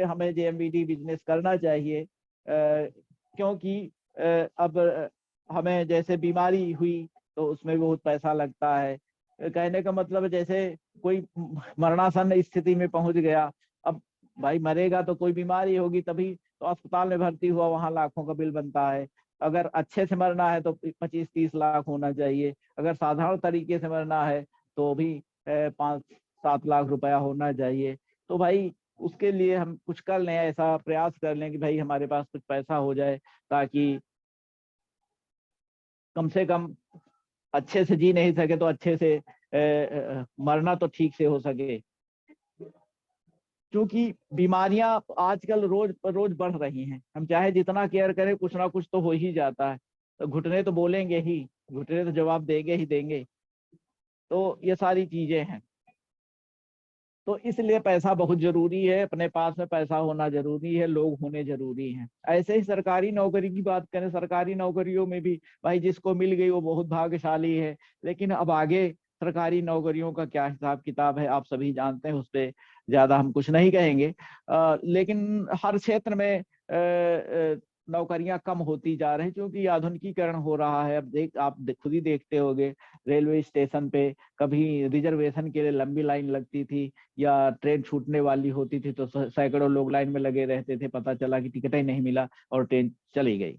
हमें जेएमबीडी बिजनेस करना चाहिए, क्योंकि अब हमें जैसे बीमारी हुई तो उसमें बहुत पैसा लगता है। कहने का मतलब जैसे कोई मरणासन स्थिति में पहुंच गया, अब भाई मरेगा तो कोई बीमारी होगी तभी तो अस्पताल में भर्ती हुआ, वहां लाखों का बिल बनता है। अगर अच्छे से मरना है तो 25-30 लाख होना चाहिए। अगर साधारण तरीके से मरना है तो भी 5-7 लाख रुपया होना चाहिए। तो भाई उसके लिए हम कुछ कर लें, ऐसा प्रयास कर लें कि भाई हमारे पास कुछ पैसा हो जाए, ताकि कम से कम अच्छे से जी नहीं सके तो अच्छे से मरना तो ठीक से हो सके। क्योंकि बीमारियां आजकल रोज रोज बढ़ रही हैं, हम चाहे जितना केयर करें कुछ ना कुछ तो हो ही जाता है। तो घुटने तो बोलेंगे ही, घुटने तो जवाब देंगे ही देंगे। तो ये सारी चीजें हैं। तो इसलिए पैसा बहुत जरूरी है, अपने पास में पैसा होना जरूरी है, लोग होने जरूरी हैं। ऐसे ही सरकारी नौकरी की बात करें, सरकारी नौकरियों में भी भाई जिसको मिल गई वो बहुत भाग्यशाली है। लेकिन अब आगे सरकारी नौकरियों का क्या हिसाब किताब है आप सभी जानते हैं, उस पर ज्यादा हम कुछ नहीं कहेंगे। लेकिन हर क्षेत्र में नौकरियां कम होती जा रही, क्योंकि आधुनिकीकरण हो रहा है। अब आप खुद ही देखते होंगे, रेलवे स्टेशन पे कभी रिजर्वेशन के लिए लंबी लाइन लगती थी, या ट्रेन छूटने वाली होती थी तो सैकड़ों लोग लाइन में लगे रहते थे, पता चला कि टिकट ही नहीं मिला और ट्रेन चली गई।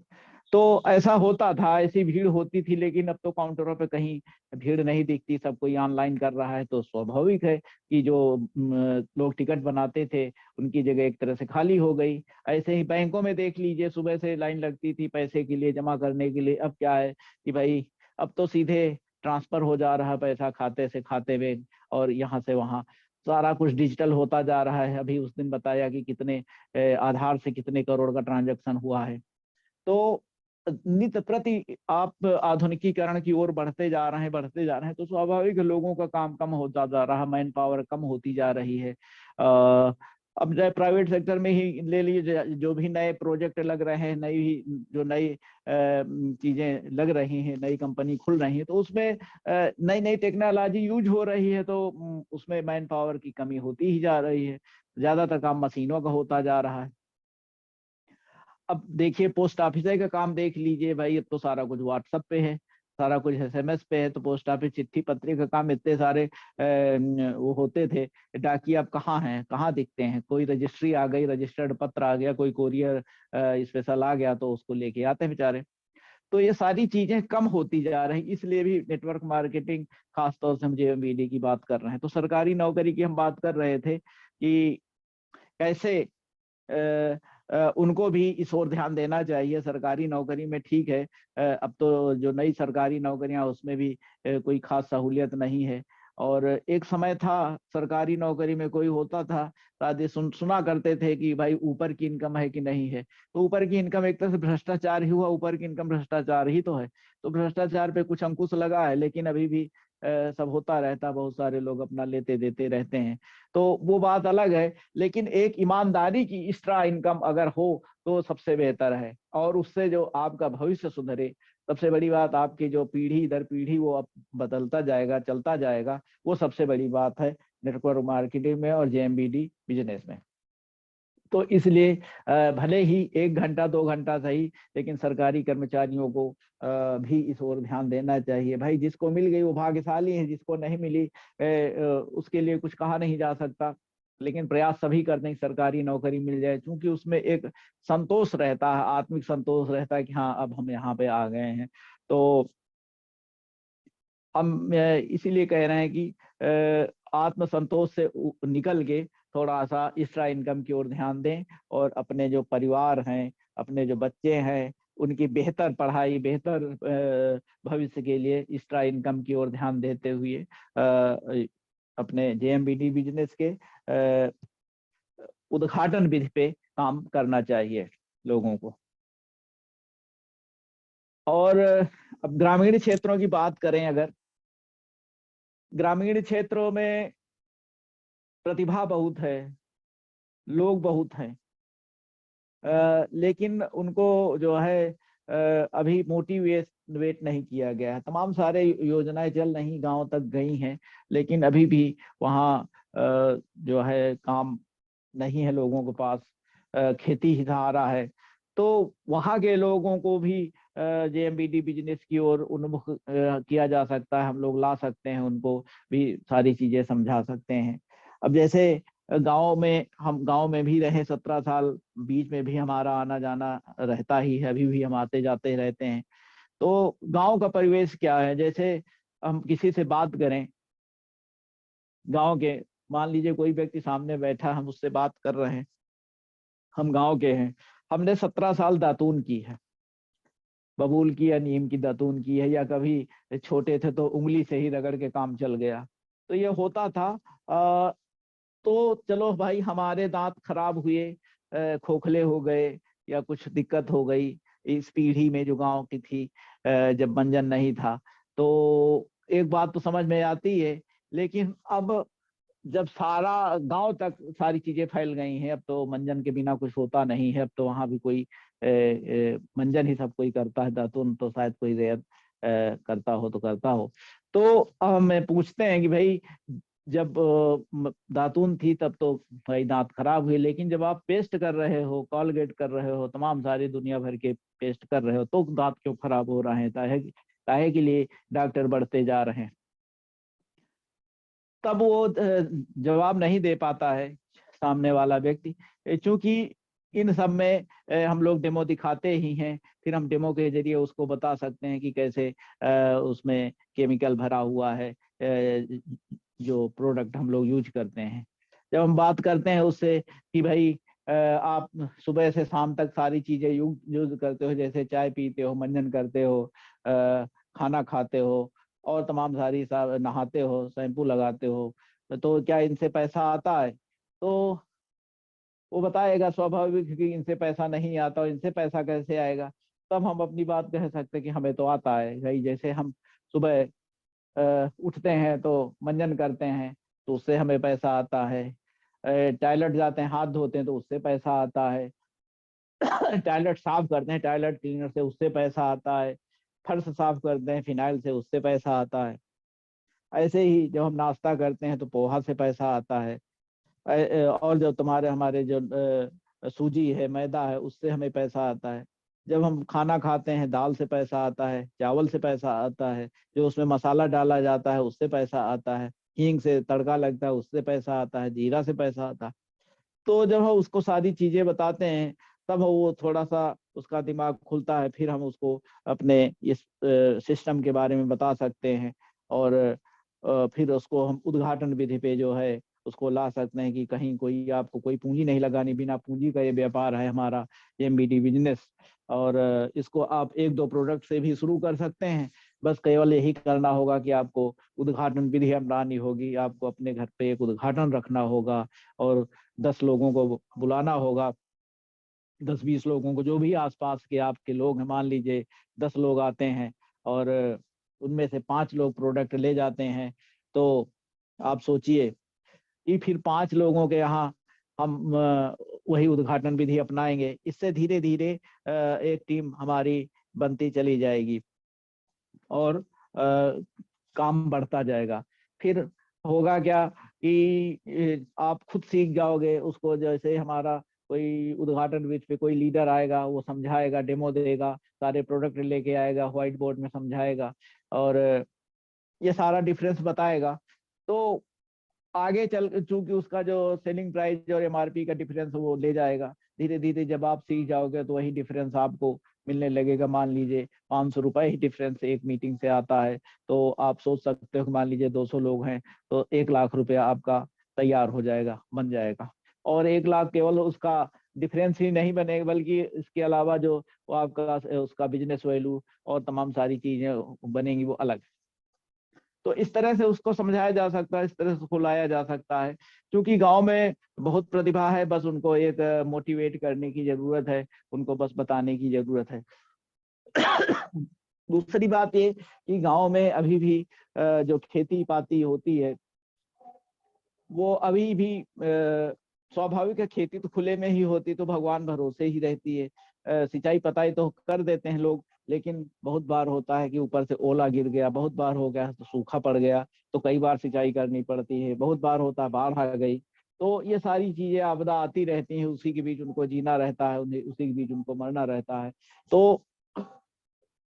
तो ऐसा होता था, ऐसी भीड़ होती थी। लेकिन अब तो काउंटरों पे कहीं भीड़ नहीं दिखती, सब कोई ऑनलाइन कर रहा है। तो स्वाभाविक है कि जो लोग टिकट बनाते थे उनकी जगह एक तरह से खाली हो गई। ऐसे ही बैंकों में देख लीजिए, सुबह से लाइन लगती थी पैसे के लिए जमा करने के लिए। अब क्या है कि भाई अब तो सीधे ट्रांसफर हो जा रहा है पैसा खाते से खाते में, और यहाँ से वहाँ सारा कुछ डिजिटल होता जा रहा है। अभी उस दिन बताया कि कितने आधार से कितने करोड़ का ट्रांजैक्शन हुआ है। तो नित्य प्रति आप आधुनिकीकरण की ओर बढ़ते जा रहे हैं, तो स्वाभाविक लोगों का काम कम होता जा रहा, मैन पावर कम होती जा रही है। अब चाहे प्राइवेट सेक्टर में ही ले लीजिए, जो भी नए प्रोजेक्ट लग रहे हैं, नई चीजें लग रही हैं, नई कंपनी खुल रही है, तो उसमें नई नई टेक्नोलॉजी यूज हो रही है। तो उसमें मैन पावर की कमी होती ही जा रही है, ज्यादातर काम मशीनों का होता जा रहा है। अब देखिए पोस्ट ऑफिस का काम देख लीजिए भाई, अब तो सारा कुछ व्हाट्सएप पे है, सारा कुछ SMS पे है, तो पोस्ट ऑफिस चिट्ठी पत्री का काम इतने सारे वो होते थे, डाकिया अब कहाँ हैं, कहाँ दिखते हैं। कोई रजिस्ट्री आ गई, रजिस्टर्ड पत्र आ गया, कोई कोरियर स्पेशल आ गया तो उसको लेके आते हैं बेचारे। तो ये सारी चीजें कम होती जा रही, इसलिए भी नेटवर्क मार्केटिंग, खासतौर से हम JMBD की बात कर रहे हैं। तो सरकारी नौकरी की हम बात कर रहे थे कि कैसे उनको भी इस ओर ध्यान देना चाहिए। सरकारी नौकरी में ठीक है, अब तो जो नई सरकारी नौकरियां उसमें भी कोई खास सहूलियत नहीं है। और एक समय था सरकारी नौकरी में कोई होता था तो आदि सुना करते थे कि भाई ऊपर की इनकम है कि नहीं है। तो ऊपर की इनकम एक तरह से भ्रष्टाचार ही हुआ, ऊपर की इनकम भ्रष्टाचार ही तो है। तो भ्रष्टाचार पे कुछ अंकुश लगा है, लेकिन अभी भी सब होता रहता, बहुत सारे लोग अपना लेते देते रहते हैं, तो वो बात अलग है। लेकिन एक ईमानदारी की एक्स्ट्रा इनकम अगर हो तो सबसे बेहतर है, और उससे जो आपका भविष्य सुधरे। सबसे बड़ी बात, आपकी जो पीढ़ी दर पीढ़ी वो अब बदलता जाएगा, चलता जाएगा, वो सबसे बड़ी बात है नेटवर्क मार्केटिंग में और JMBD बिजनेस में। तो इसलिए भले ही 1 घंटा 2 घंटा सही, लेकिन सरकारी कर्मचारियों को भी इस ओर ध्यान देना चाहिए। भाई जिसको मिल गई वो भाग्यशाली है, जिसको नहीं मिली उसके लिए कुछ कहा नहीं जा सकता। लेकिन प्रयास सभी करते हैं सरकारी नौकरी मिल जाए, क्योंकि उसमें एक संतोष रहता है, आत्मिक संतोष रहता है कि हाँ अब हम यहाँ पे आ गए हैं। तो हम इसीलिए कह रहे हैं कि आत्मसंतोष से निकल के थोड़ा सा एक्स्ट्रा इनकम की ओर ध्यान दें, और अपने जो परिवार हैं, अपने जो बच्चे हैं, उनकी बेहतर पढ़ाई, बेहतर भविष्य के लिए एक्स्ट्रा इनकम की ओर ध्यान देते हुए अपने JMBD बिजनेस के उद्घाटन विधि पे काम करना चाहिए लोगों को। और अब ग्रामीण क्षेत्रों की बात करें, अगर ग्रामीण क्षेत्रों में प्रतिभा बहुत है, लोग बहुत हैं, लेकिन उनको जो है अभी मोटिवेट नहीं किया गया है। तमाम सारे योजनाएं चल रही, गांव तक गई हैं, लेकिन अभी भी वहाँ जो है काम नहीं है लोगों के पास, खेती ही सहारा है। तो वहाँ के लोगों को भी JMBD बिजनेस की ओर उन्मुख किया जा सकता है, हम लोग ला सकते हैं, उनको भी सारी चीजें समझा सकते हैं। अब जैसे गांव में, हम गांव में भी रहे 17 साल, बीच में भी हमारा आना जाना रहता ही है, अभी भी हम आते जाते रहते हैं। तो गांव का परिवेश क्या है, जैसे हम किसी से बात करें गांव के, मान लीजिए कोई व्यक्ति सामने बैठा, हम उससे बात कर रहे हैं, हम गांव के हैं, हमने 17 साल दातून की है, बबूल की या नीम की दातून की है, या कभी छोटे थे तो उंगली से ही रगड़ के काम चल गया। तो ये होता था। तो चलो भाई, हमारे दांत खराब हुए, खोखले हो गए, या कुछ दिक्कत हो गई इस पीढ़ी में जो गांव की थी, जब मंजन नहीं था, तो एक बात तो समझ में आती है। लेकिन अब जब सारा गांव तक सारी चीजें फैल गई हैं, अब तो मंजन के बिना कुछ होता नहीं है। अब तो वहां भी कोई मंजन ही सब कोई करता है, दातुन तो शायद कोई रेयर करता हो तो करता हो। तो हमें पूछते हैं कि भाई जब दातून थी तब तो भाई दांत खराब हुए, लेकिन जब आप पेस्ट कर रहे हो, कॉलगेट कर रहे हो, तमाम सारी दुनिया भर के पेस्ट कर रहे हो, तो दांत क्यों खराब हो रहे हैं? काहे के लिए डॉक्टर बढ़ते जा रहे हैं? तब वो जवाब नहीं दे पाता है सामने वाला व्यक्ति, क्योंकि इन सब में हम लोग डेमो दिखाते ही हैं, फिर हम डेमो के जरिए उसको बता सकते हैं कि कैसे उसमें केमिकल भरा हुआ है, जो प्रोडक्ट हम लोग यूज करते हैं। जब हम बात करते हैं उससे कि भाई आप सुबह से शाम तक सारी चीजें यूज करते हो, जैसे चाय पीते हो, मंजन करते हो, खाना खाते हो, और तमाम सारी नहाते हो, शैम्पू लगाते हो, तो क्या इनसे पैसा आता है? तो वो बताएगा स्वाभाविक कि इनसे पैसा नहीं आता, और इनसे पैसा कैसे आएगा? तब हम अपनी बात कह सकते हैं कि हमें तो आता है भाई। जैसे हम सुबह उठते हैं तो मंजन करते हैं, तो उससे हमें पैसा आता है। टॉयलेट जाते हैं, हाथ धोते हैं, तो उससे पैसा आता है। टॉयलेट साफ करते हैं टॉयलेट क्लीनर से, उससे पैसा आता है। फर्श साफ करते हैं फिनाइल से, उससे पैसा आता है। ऐसे ही जब हम नाश्ता करते हैं तो पोहा से पैसा आता है। और जो तुम्हारे हमारे जो सूजी है, मैदा है, उससे हमें पैसा आता है। जब हम खाना खाते हैं दाल से पैसा आता है, चावल से पैसा आता है, जो उसमें मसाला डाला जाता है उससे पैसा आता है, हींग से तड़का लगता है उससे पैसा आता है, जीरा से पैसा आता है। तो जब हम उसको सारी चीजें बताते हैं तब वो थोड़ा सा उसका दिमाग खुलता है, फिर हम उसको अपने इस सिस्टम के बारे में बता सकते हैं। और फिर उसको हम उद्घाटन विधि पे जो है उसको ला सकते हैं कि कहीं कोई आपको कोई पूंजी नहीं लगानी, बिना पूंजी का ये व्यापार है हमारा एमबीडी बिजनेस। और इसको आप एक दो प्रोडक्ट से भी शुरू कर सकते हैं। बस केवल यही करना होगा कि आपको उद्घाटन विधि अपनानी होगी, आपको अपने घर पे एक उद्घाटन रखना होगा और 10 लोगों को बुलाना होगा, 10-20 लोगों को, जो भी आसपास के आपके लोग हैं। मान लीजिए 10 लोग आते हैं और उनमें से 5 लोग प्रोडक्ट ले जाते हैं, तो आप सोचिए कि फिर 5 लोगों के यहाँ हम वही उद्घाटन विधि अपनाएंगे। इससे धीरे धीरे एक टीम हमारी बनती चली जाएगी और काम बढ़ता जाएगा। फिर होगा क्या कि आप खुद सीख जाओगे उसको। जैसे हमारा कोई उद्घाटन विधि पे कोई लीडर आएगा, वो समझाएगा, डेमो देगा, सारे प्रोडक्ट लेके आएगा, व्हाइट बोर्ड में समझाएगा और ये सारा डिफरेंस बताएगा। तो आगे चल, चूंकि उसका जो सेलिंग प्राइस और एमआरपी का डिफरेंस वो ले जाएगा, धीरे धीरे जब आप सीख जाओगे तो वही डिफरेंस आपको मिलने लगेगा। मान लीजिए 500 रुपए ही डिफरेंस एक मीटिंग से आता है, तो आप सोच सकते हो कि मान लीजिए 200 लोग हैं तो 1 लाख रुपया आपका तैयार हो जाएगा, बन जाएगा। और 1 लाख केवल उसका डिफरेंस ही नहीं बनेगा, बल्कि इसके अलावा जो वो आपका उसका बिजनेस वैल्यू और तमाम सारी चीजें बनेंगी वो अलग। तो इस तरह से उसको समझाया जा सकता है, इस तरह से उसको लाया जा सकता है। क्योंकि गांव में बहुत प्रतिभा है, बस उनको एक मोटिवेट करने की जरूरत है, उनको बस बताने की जरूरत है। दूसरी बात ये कि गांव में अभी भी जो खेती पाती होती है वो अभी भी स्वाभाविक है, खेती तो खुले में ही होती, तो भगवान भरोसे ही रहती है। सिंचाई पताई तो कर देते हैं लोग, लेकिन बहुत बार होता है कि ऊपर से ओला गिर गया, बहुत बार हो गया तो सूखा पड़ गया, तो कई बार सिंचाई करनी पड़ती है, बहुत बार होता है बाढ़ आ गई। तो ये सारी चीजें आपदा आती रहती हैं, उसी के बीच उनको जीना रहता है, उन्हें उसी के बीच उनको मरना रहता है। तो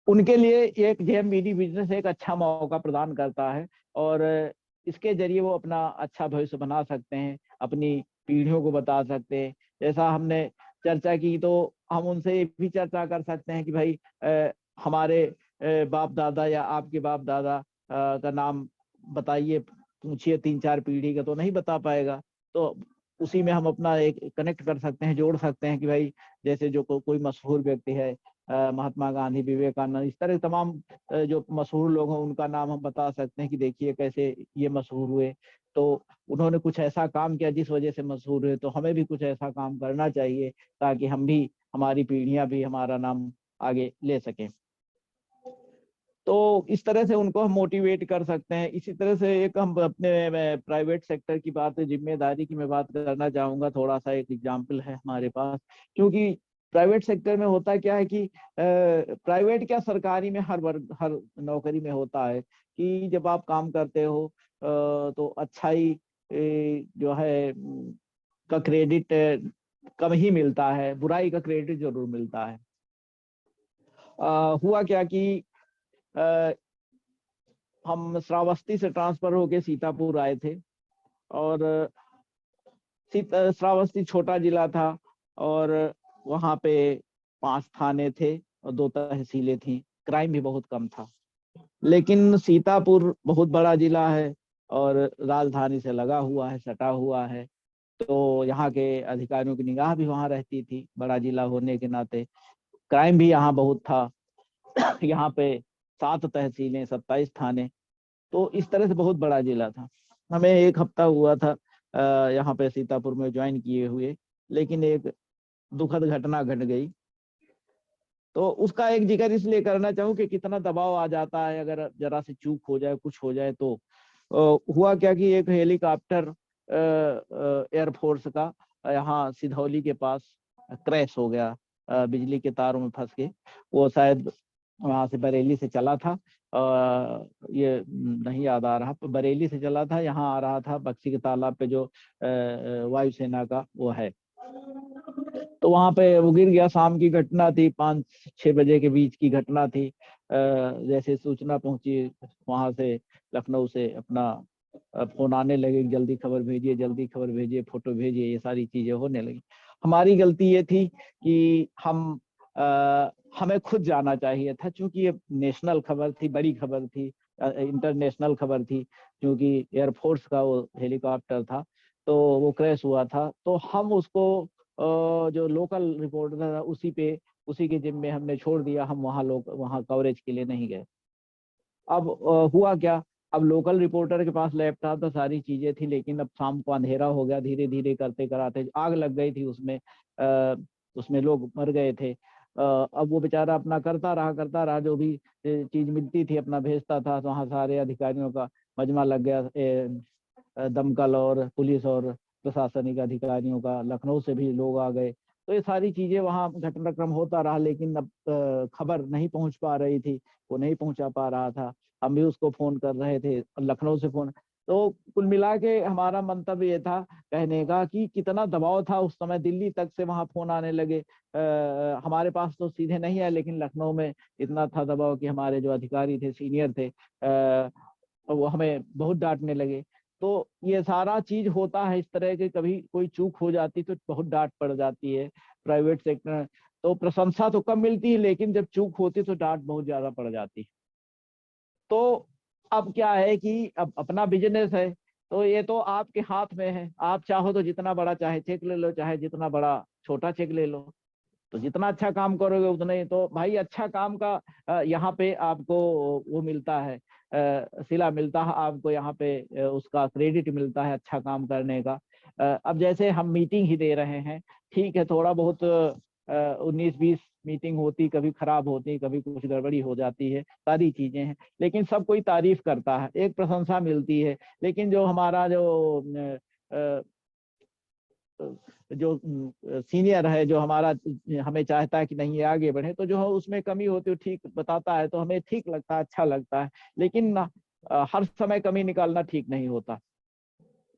उनके लिए एक जेएमबीडी बिजनेस एक अच्छा मौका प्रदान करता है और इसके जरिए वो अपना अच्छा भविष्य बना सकते हैं, अपनी पीढ़ियों को बता सकते हैं। जैसा हमने चर्चा की, तो हम उनसे ये भी चर्चा कर सकते हैं कि भाई हमारे बाप दादा या आपके बाप दादा का नाम बताइए, पूछिए, 3-4 पीढ़ी का तो नहीं बता पाएगा। तो उसी में हम अपना एक कनेक्ट कर सकते हैं, जोड़ सकते हैं कि भाई जैसे जो कोई मशहूर व्यक्ति है, महात्मा गांधी, विवेकानंद, इस तरह तमाम जो मशहूर लोग हैं उनका नाम हम बता सकते हैं कि देखिए कैसे ये मशहूर हुए, तो उन्होंने कुछ ऐसा काम किया जिस वजह से मशहूर हुए, तो हमें भी कुछ ऐसा काम करना चाहिए ताकि हम भी, हमारी पीढ़ियां भी हमारा नाम आगे ले सकें। तो इस तरह से उनको हम मोटिवेट कर सकते हैं। इसी तरह से एक हम अपने प्राइवेट सेक्टर की बात, जिम्मेदारी की मैं बात करना चाहूंगा। थोड़ा सा एक एग्जाम्पल है हमारे पास, क्योंकि प्राइवेट सेक्टर में होता क्या है कि प्राइवेट क्या, सरकारी में हर वर्ग, हर नौकरी में होता है कि जब आप काम करते हो तो अच्छाई जो है का क्रेडिट कम ही मिलता है, बुराई का क्रेडिट जरूर मिलता है। हुआ क्या कि हम श्रावस्ती से ट्रांसफर होके सीतापुर आए थे और श्रावस्ती छोटा जिला था और वहाँ पे 5 थाने थे और 2 तहसीलें थी, क्राइम भी बहुत कम था। लेकिन सीतापुर बहुत बड़ा जिला है और राजधानी से लगा हुआ है, सटा हुआ है, तो यहाँ के अधिकारियों की निगाह भी वहाँ रहती थी, बड़ा जिला होने के नाते। क्राइम भी यहाँ बहुत था। यहाँ पे 7 तहसीलें, 27 थाने, तो इस तरह से बहुत बड़ा जिला था। हमें 1 हफ्ता हुआ था यहाँ पे सीतापुर में ज्वाइन किए हुए, लेकिन एक दुखद घटना घट गई। तो उसका एक जिक्र इसलिए करना चाहूँ कि कितना दबाव आ जाता है अगर जरा से चूक हो जाए, कुछ हो जाए तो। हुआ क्या कि एक हेलीकॉप्टर एयरफोर्स का यहाँ सिधौली के पास क्रैश हो गया, बिजली के तारों में फंस के। वो शायद वहां से बरेली से चला था, ये नहीं याद आ रहा, बरेली से चला था, यहाँ आ रहा था बक्सी के तालाब पे जो वायुसेना का वो है तो वहां पे वो गिर गया। शाम की घटना थी, 5-6 बजे के बीच की घटना थी। जैसे सूचना पहुंची वहां से, लखनऊ से अपना फोन आने लगे, जल्दी खबर भेजिए, जल्दी खबर भेजिए, फोटो भेजिए, ये सारी चीजें होने लगी। हमारी गलती ये थी कि हमें खुद जाना चाहिए था, क्योंकि ये नेशनल खबर थी, बड़ी खबर थी, इंटरनेशनल खबर थी, क्योंकि एयरफोर्स का वो हेलीकॉप्टर था, तो वो क्रैश हुआ था। तो हम उसको जो लोकल रिपोर्टर था उसी के जिम्मे हमने छोड़ दिया। हम वहाँ कवरेज के लिए नहीं गए। अब हुआ क्या, अब लोकल रिपोर्टर के पास लैपटॉप था, सारी चीजें थी, लेकिन अब शाम को अंधेरा हो गया, धीरे धीरे करते कराते आग लग गई थी उसमें। उसमें लोग मर गए थे। अब वो बेचारा अपना करता रहा, जो भी चीज मिलती थी अपना भेजता था। तो वहाँ सारे अधिकारियों का मजमा लग गया, दमकल और पुलिस और प्रशासनिक अधिकारियों का, लखनऊ से भी लोग आ गए। तो ये सारी चीजें वहाँ घटनाक्रम होता रहा, लेकिन अब खबर नहीं पहुंच पा रही थी, वो नहीं पहुंचा पा रहा था। हम भी उसको फोन कर रहे थे, लखनऊ से फोन। तो कुल मिला के हमारा मंतव्य ये था कहने का कि कितना दबाव था उस समय, दिल्ली तक से वहां फोन आने लगे। हमारे पास तो सीधे नहीं है, लेकिन लखनऊ में इतना था दबाव कि हमारे जो अधिकारी थे, सीनियर थे, वो हमें बहुत डांटने लगे। तो ये सारा चीज होता है इस तरह के, कभी कोई चूक हो जाती तो बहुत डांट पड़ जाती है। प्राइवेट सेक्टर तो प्रशंसा तो कम मिलती है, लेकिन जब चूक होती तो डांट बहुत ज्यादा पड़ जाती है। तो अब क्या है कि अब अपना बिजनेस है, तो ये तो आपके हाथ में है। आप चाहो तो जितना बड़ा चाहे चेक ले लो, चाहे जितना बड़ा छोटा चेक ले लो। तो जितना अच्छा काम करोगे उतना ही तो भाई अच्छा काम का यहाँ पे आपको वो मिलता है, सिला मिलता है आपको, यहाँ पे उसका क्रेडिट मिलता है अच्छा काम करने का। अब जैसे हम मीटिंग ही दे रहे हैं, ठीक है, थोड़ा बहुत 19-20 मीटिंग होती, कभी खराब होती, कभी कुछ गड़बड़ी हो जाती है, सारी चीजें हैं, लेकिन सब कोई तारीफ करता है, एक प्रशंसा मिलती है। लेकिन जो हमारा अ, जो सीनियर है, जो हमारा हमें चाहता है कि नहीं ये आगे बढ़े, तो जो है उसमें कमी होती है ठीक बताता है, तो हमें ठीक लगता है, अच्छा लगता है। लेकिन हर समय कमी निकालना ठीक नहीं होता,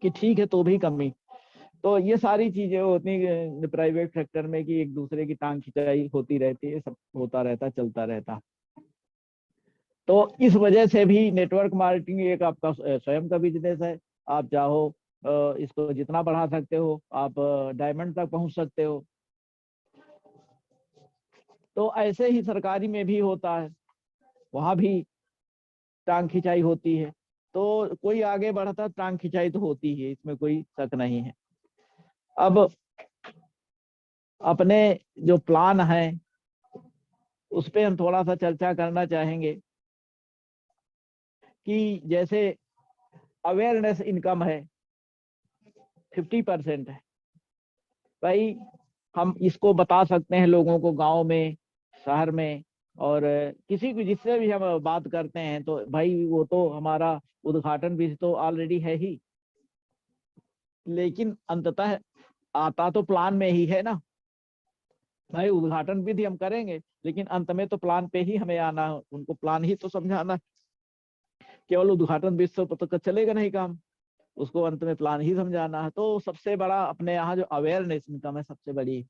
कि ठीक है तो भी कमी। तो ये सारी चीजें होती प्राइवेट सेक्टर में, कि एक दूसरे की टांग खिंचाई होती रहती है, सब होता रहता, चलता रहता। तो इस वजह से भी नेटवर्क मार्केटिंग एक आपका स्वयं का बिजनेस है। आप चाहो इसको जितना बढ़ा सकते हो, आप डायमंड तक पहुंच सकते हो। तो ऐसे ही सरकारी में भी होता है, वहां भी टांग खिंचाई होती है। तो कोई आगे बढ़ता, टांग खिंचाई तो होती है, इसमें कोई शक नहीं है। अब अपने जो प्लान है उस पे हम थोड़ा सा चर्चा करना चाहेंगे, कि जैसे अवेयरनेस इनकम है, 50% है भाई। हम इसको बता सकते हैं लोगों को, गांव में, शहर में, और किसी भी जिससे भी हम बात करते हैं, तो भाई वो तो हमारा उद्घाटन भी तो ऑलरेडी है ही, लेकिन अंततः आता तो प्लान में ही है ना भाई। उद्घाटन भी हम करेंगे, लेकिन अंत में तो प्लान पे ही हमें आना है, उनको प्लान ही तो समझाना। केवल उद्घाटन भी से तो चलेगा नहीं काम, उसको अंत में प्लान ही समझाना है। तो सबसे बड़ा अपने यहाँ जो अवेयरनेस इनकम है, सबसे बड़ी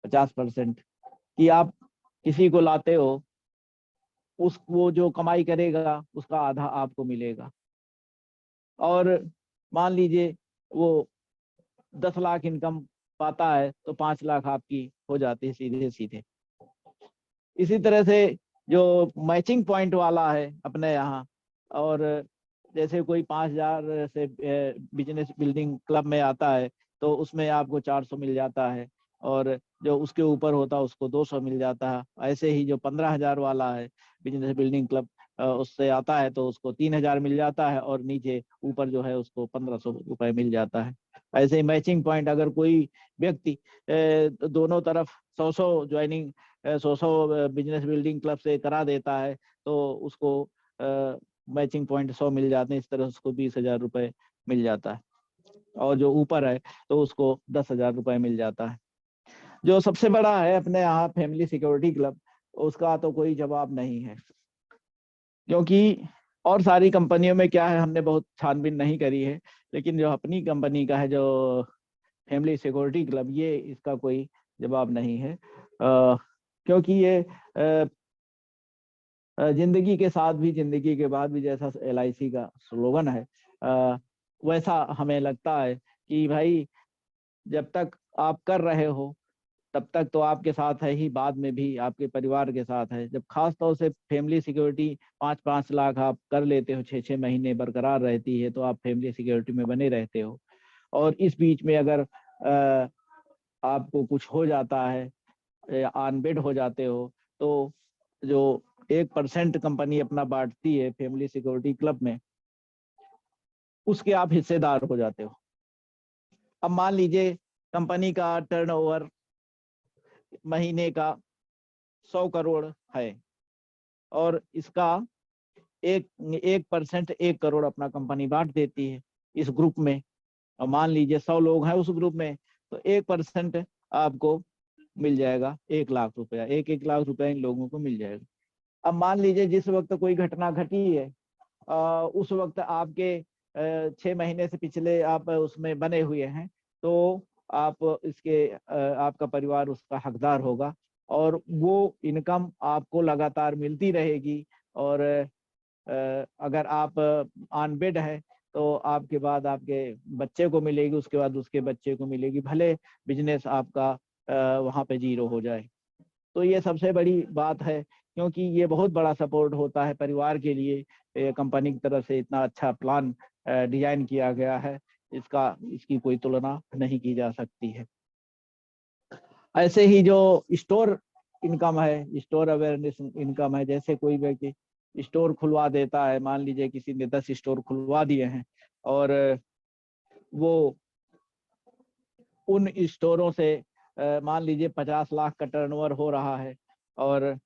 50%, कि आप किसी को लाते हो, उस वो जो कमाई करेगा उसका आधा आपको मिलेगा। और मान लीजिए वो 10 लाख इनकम पाता है, तो 5 लाख आपकी हो जाती है सीधे सीधे। इसी तरह से जो मैचिंग पॉइंट वाला है अपने यहाँ, और जैसे कोई 5,000 से बिजनेस बिल्डिंग क्लब में आता है, तो उसमें आपको 400 मिल जाता है, और जो उसके ऊपर होता है उसको 200 मिल जाता है। ऐसे ही जो 15,000 वाला है बिजनेस बिल्डिंग क्लब, उससे आता है तो उसको 3,000 मिल जाता है, और नीचे ऊपर जो है उसको 1,500 रुपए मिल जाता है। ऐसे ही मैचिंग पॉइंट अगर कोई व्यक्ति दोनों तरफ 100 ज्वाइनिंग, 100 बिजनेस बिल्डिंग क्लब से करा देता है, तो उसको मैचिंग पॉइंट 100 मिल जाते हैं। इस तरह उसको 20,000 रुपए मिल जाता है, और जो ऊपर है तो उसको 10,000 रुपए मिल जाता है। जो सबसे बड़ा है अपने यहाँ फैमिली सिक्योरिटी क्लब, उसका तो कोई जवाब नहीं है, क्योंकि और सारी कंपनियों में क्या है, हमने बहुत छानबीन नहीं करी है, लेकिन जो अपनी कंपनी का है, जो फैमिली सिक्योरिटी क्लब, ये इसका कोई जवाब नहीं है, क्योंकि ये जिंदगी के साथ भी जिंदगी के बाद भी, जैसा LIC का स्लोगन है, वैसा हमें लगता है कि भाई जब तक आप कर रहे हो तब तक तो आपके साथ है ही, बाद में भी आपके परिवार के साथ है। जब खास तौर से फैमिली सिक्योरिटी 5-5 लाख आप कर लेते हो, 6-6 महीने बरकरार रहती है, तो आप फैमिली सिक्योरिटी में बने रहते हो। और इस बीच में अगर आपको कुछ हो जाता है, अनबेड हो जाते हो, तो जो 1% कंपनी अपना बांटती है फैमिली सिक्योरिटी क्लब में, उसके आप हिस्सेदार हो जाते हो। अब मान लीजिए कंपनी का टर्नओवर महीने का 100 करोड़ है, और इसका 1% 1 करोड़ अपना कंपनी बांट देती है इस ग्रुप में। और मान लीजिए 100 लोग हैं उस ग्रुप में, तो 1% आपको मिल जाएगा 1 लाख रुपया, 1-1 लाख रुपया इन लोगों को मिल जाएगा। अब मान लीजिए जिस वक्त कोई घटना घटी है, उस वक्त आपके 6 महीने से पिछले आप उसमें बने हुए हैं, तो आप इसके आपका परिवार उसका हकदार होगा, और वो इनकम आपको लगातार मिलती रहेगी। और अगर आप ऑन बेड है तो आपके बाद आपके बच्चे को मिलेगी, उसके बाद उसके बच्चे को मिलेगी, भले बिजनेस आपका वहाँ पे जीरो हो जाए। तो ये सबसे बड़ी बात है, क्योंकि ये बहुत बड़ा सपोर्ट होता है परिवार के लिए। कंपनी की तरफ से इतना अच्छा प्लान डिजाइन किया गया है, इसकी कोई तुलना नहीं की जा सकती है। ऐसे ही जो स्टोर इनकम है, स्टोर अवेयरनेस इनकम है, जैसे कोई व्यक्ति स्टोर खुलवा देता है, मान लीजिए किसी ने 10 स्टोर खुलवा दिए हैं, और वो उन स्टोरों से मान लीजिए 50 लाख का टर्नओवर हो रहा है, और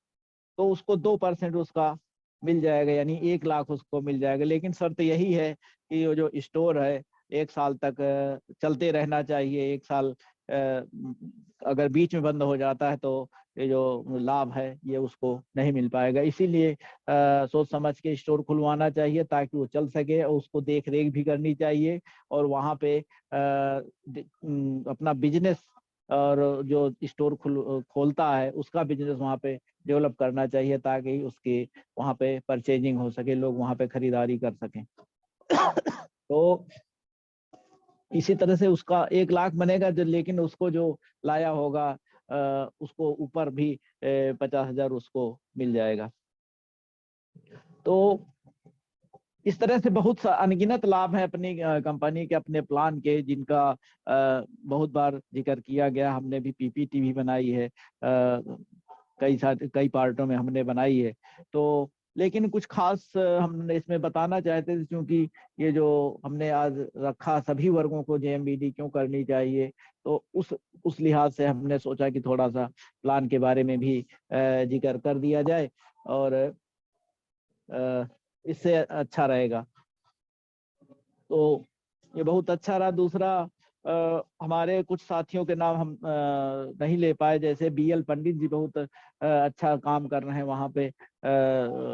तो उसको 2% उसका मिल जाएगा, यानी 1 लाख उसको मिल जाएगा। लेकिन शर्त यही है कि वो जो स्टोर है 1 साल तक चलते रहना चाहिए। 1 साल अगर बीच में बंद हो जाता है तो ये जो लाभ है ये उसको नहीं मिल पाएगा। इसीलिए सोच समझ के स्टोर खुलवाना चाहिए, ताकि वो चल सके, और उसको देख रेख भी करनी चाहिए, और वहाँ पे अपना बिजनेस, और जो स्टोर खोलता है उसका बिजनेस वहाँ पे डेवलप करना चाहिए, ताकि उसके वहाँ पे परचेजिंग हो सके, लोग वहाँ पे खरीदारी कर सकें। तो इसी तरह से उसका 1 लाख बनेगा, लेकिन उसको जो लाया होगा उसको ऊपर भी 50,000 उसको मिल जाएगा। तो इस तरह से बहुत अनगिनत लाभ है अपनी कंपनी के, अपने प्लान के, जिनका बहुत बार जिक्र किया गया। हमने भी PPT भी बनाई है, कई पार्टों में हमने बनाई है। तो लेकिन कुछ खास हमने इसमें बताना चाहते थे, क्योंकि ये जो हमने आज रखा सभी वर्गों को JMBD क्यों करनी चाहिए, तो उस लिहाज से हमने सोचा कि थोड़ा सा प्लान के बारे में भी जिक्र कर दिया जाए, और इससे अच्छा रहेगा। तो ये बहुत अच्छा रहा। दूसरा, हमारे कुछ साथियों के नाम हम नहीं ले पाए, जैसे BL पंडित जी बहुत अच्छा काम कर रहे हैं वहाँ पे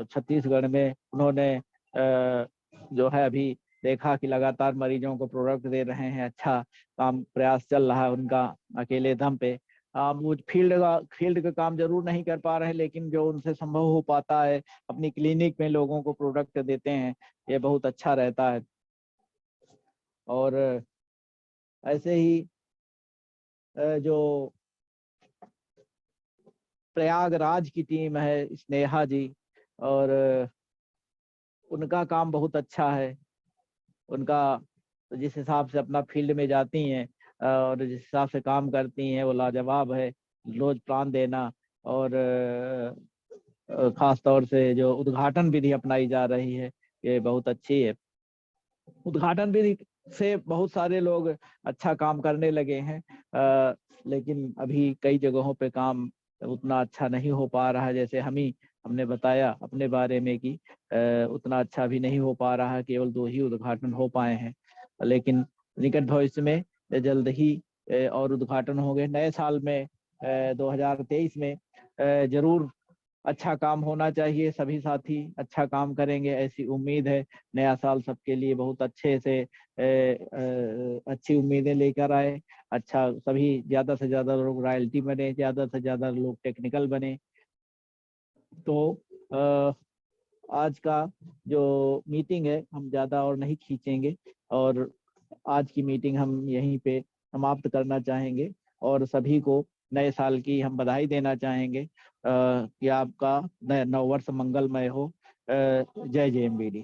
छत्तीसगढ़ में। उन्होंने जो है अभी देखा कि लगातार मरीजों को प्रोडक्ट दे रहे हैं, अच्छा काम प्रयास चल रहा है उनका अकेले दम पे। वो फील्ड का काम जरूर नहीं कर पा रहे हैं, लेकिन जो उनसे संभव हो पाता है अपनी क्लिनिक में लोगों को प्रोडक्ट देते हैं, ये बहुत अच्छा रहता है। और ऐसे ही जो प्रयागराज की टीम है, स्नेहा जी, और उनका काम बहुत अच्छा है। उनका जिस हिसाब से अपना फील्ड में जाती हैं और जिस हिसाब से काम करती हैं, वो लाजवाब है। रोज प्लान देना, और खास तौर से जो उद्घाटन विधि अपनाई जा रही है, ये बहुत अच्छी है। उद्घाटन विधि से बहुत सारे लोग अच्छा काम करने लगे हैं, लेकिन अभी कई जगहों पे काम उतना अच्छा नहीं हो पा रहा है। जैसे हमने बताया अपने बारे में कि उतना अच्छा भी नहीं हो पा रहा है, केवल 2 ही उद्घाटन हो पाए हैं। लेकिन निकट भविष्य में जल्द ही और उद्घाटन होंगे। नए साल में 2023 में जरूर अच्छा काम होना चाहिए, सभी साथी अच्छा काम करेंगे ऐसी उम्मीद है। नया साल सबके लिए बहुत अच्छे से अच्छी उम्मीदें लेकर आए। अच्छा, सभी ज्यादा से ज्यादा लोग रॉयल्टी बने, ज्यादा से ज्यादा लोग टेक्निकल बने। तो आज का जो मीटिंग है हम ज्यादा और नहीं खींचेंगे, और आज की मीटिंग हम यहीं पे समाप्त करना चाहेंगे। और सभी को नए साल की हम बधाई देना चाहेंगे कि आपका नव वर्ष मंगलमय हो। जय JMBD।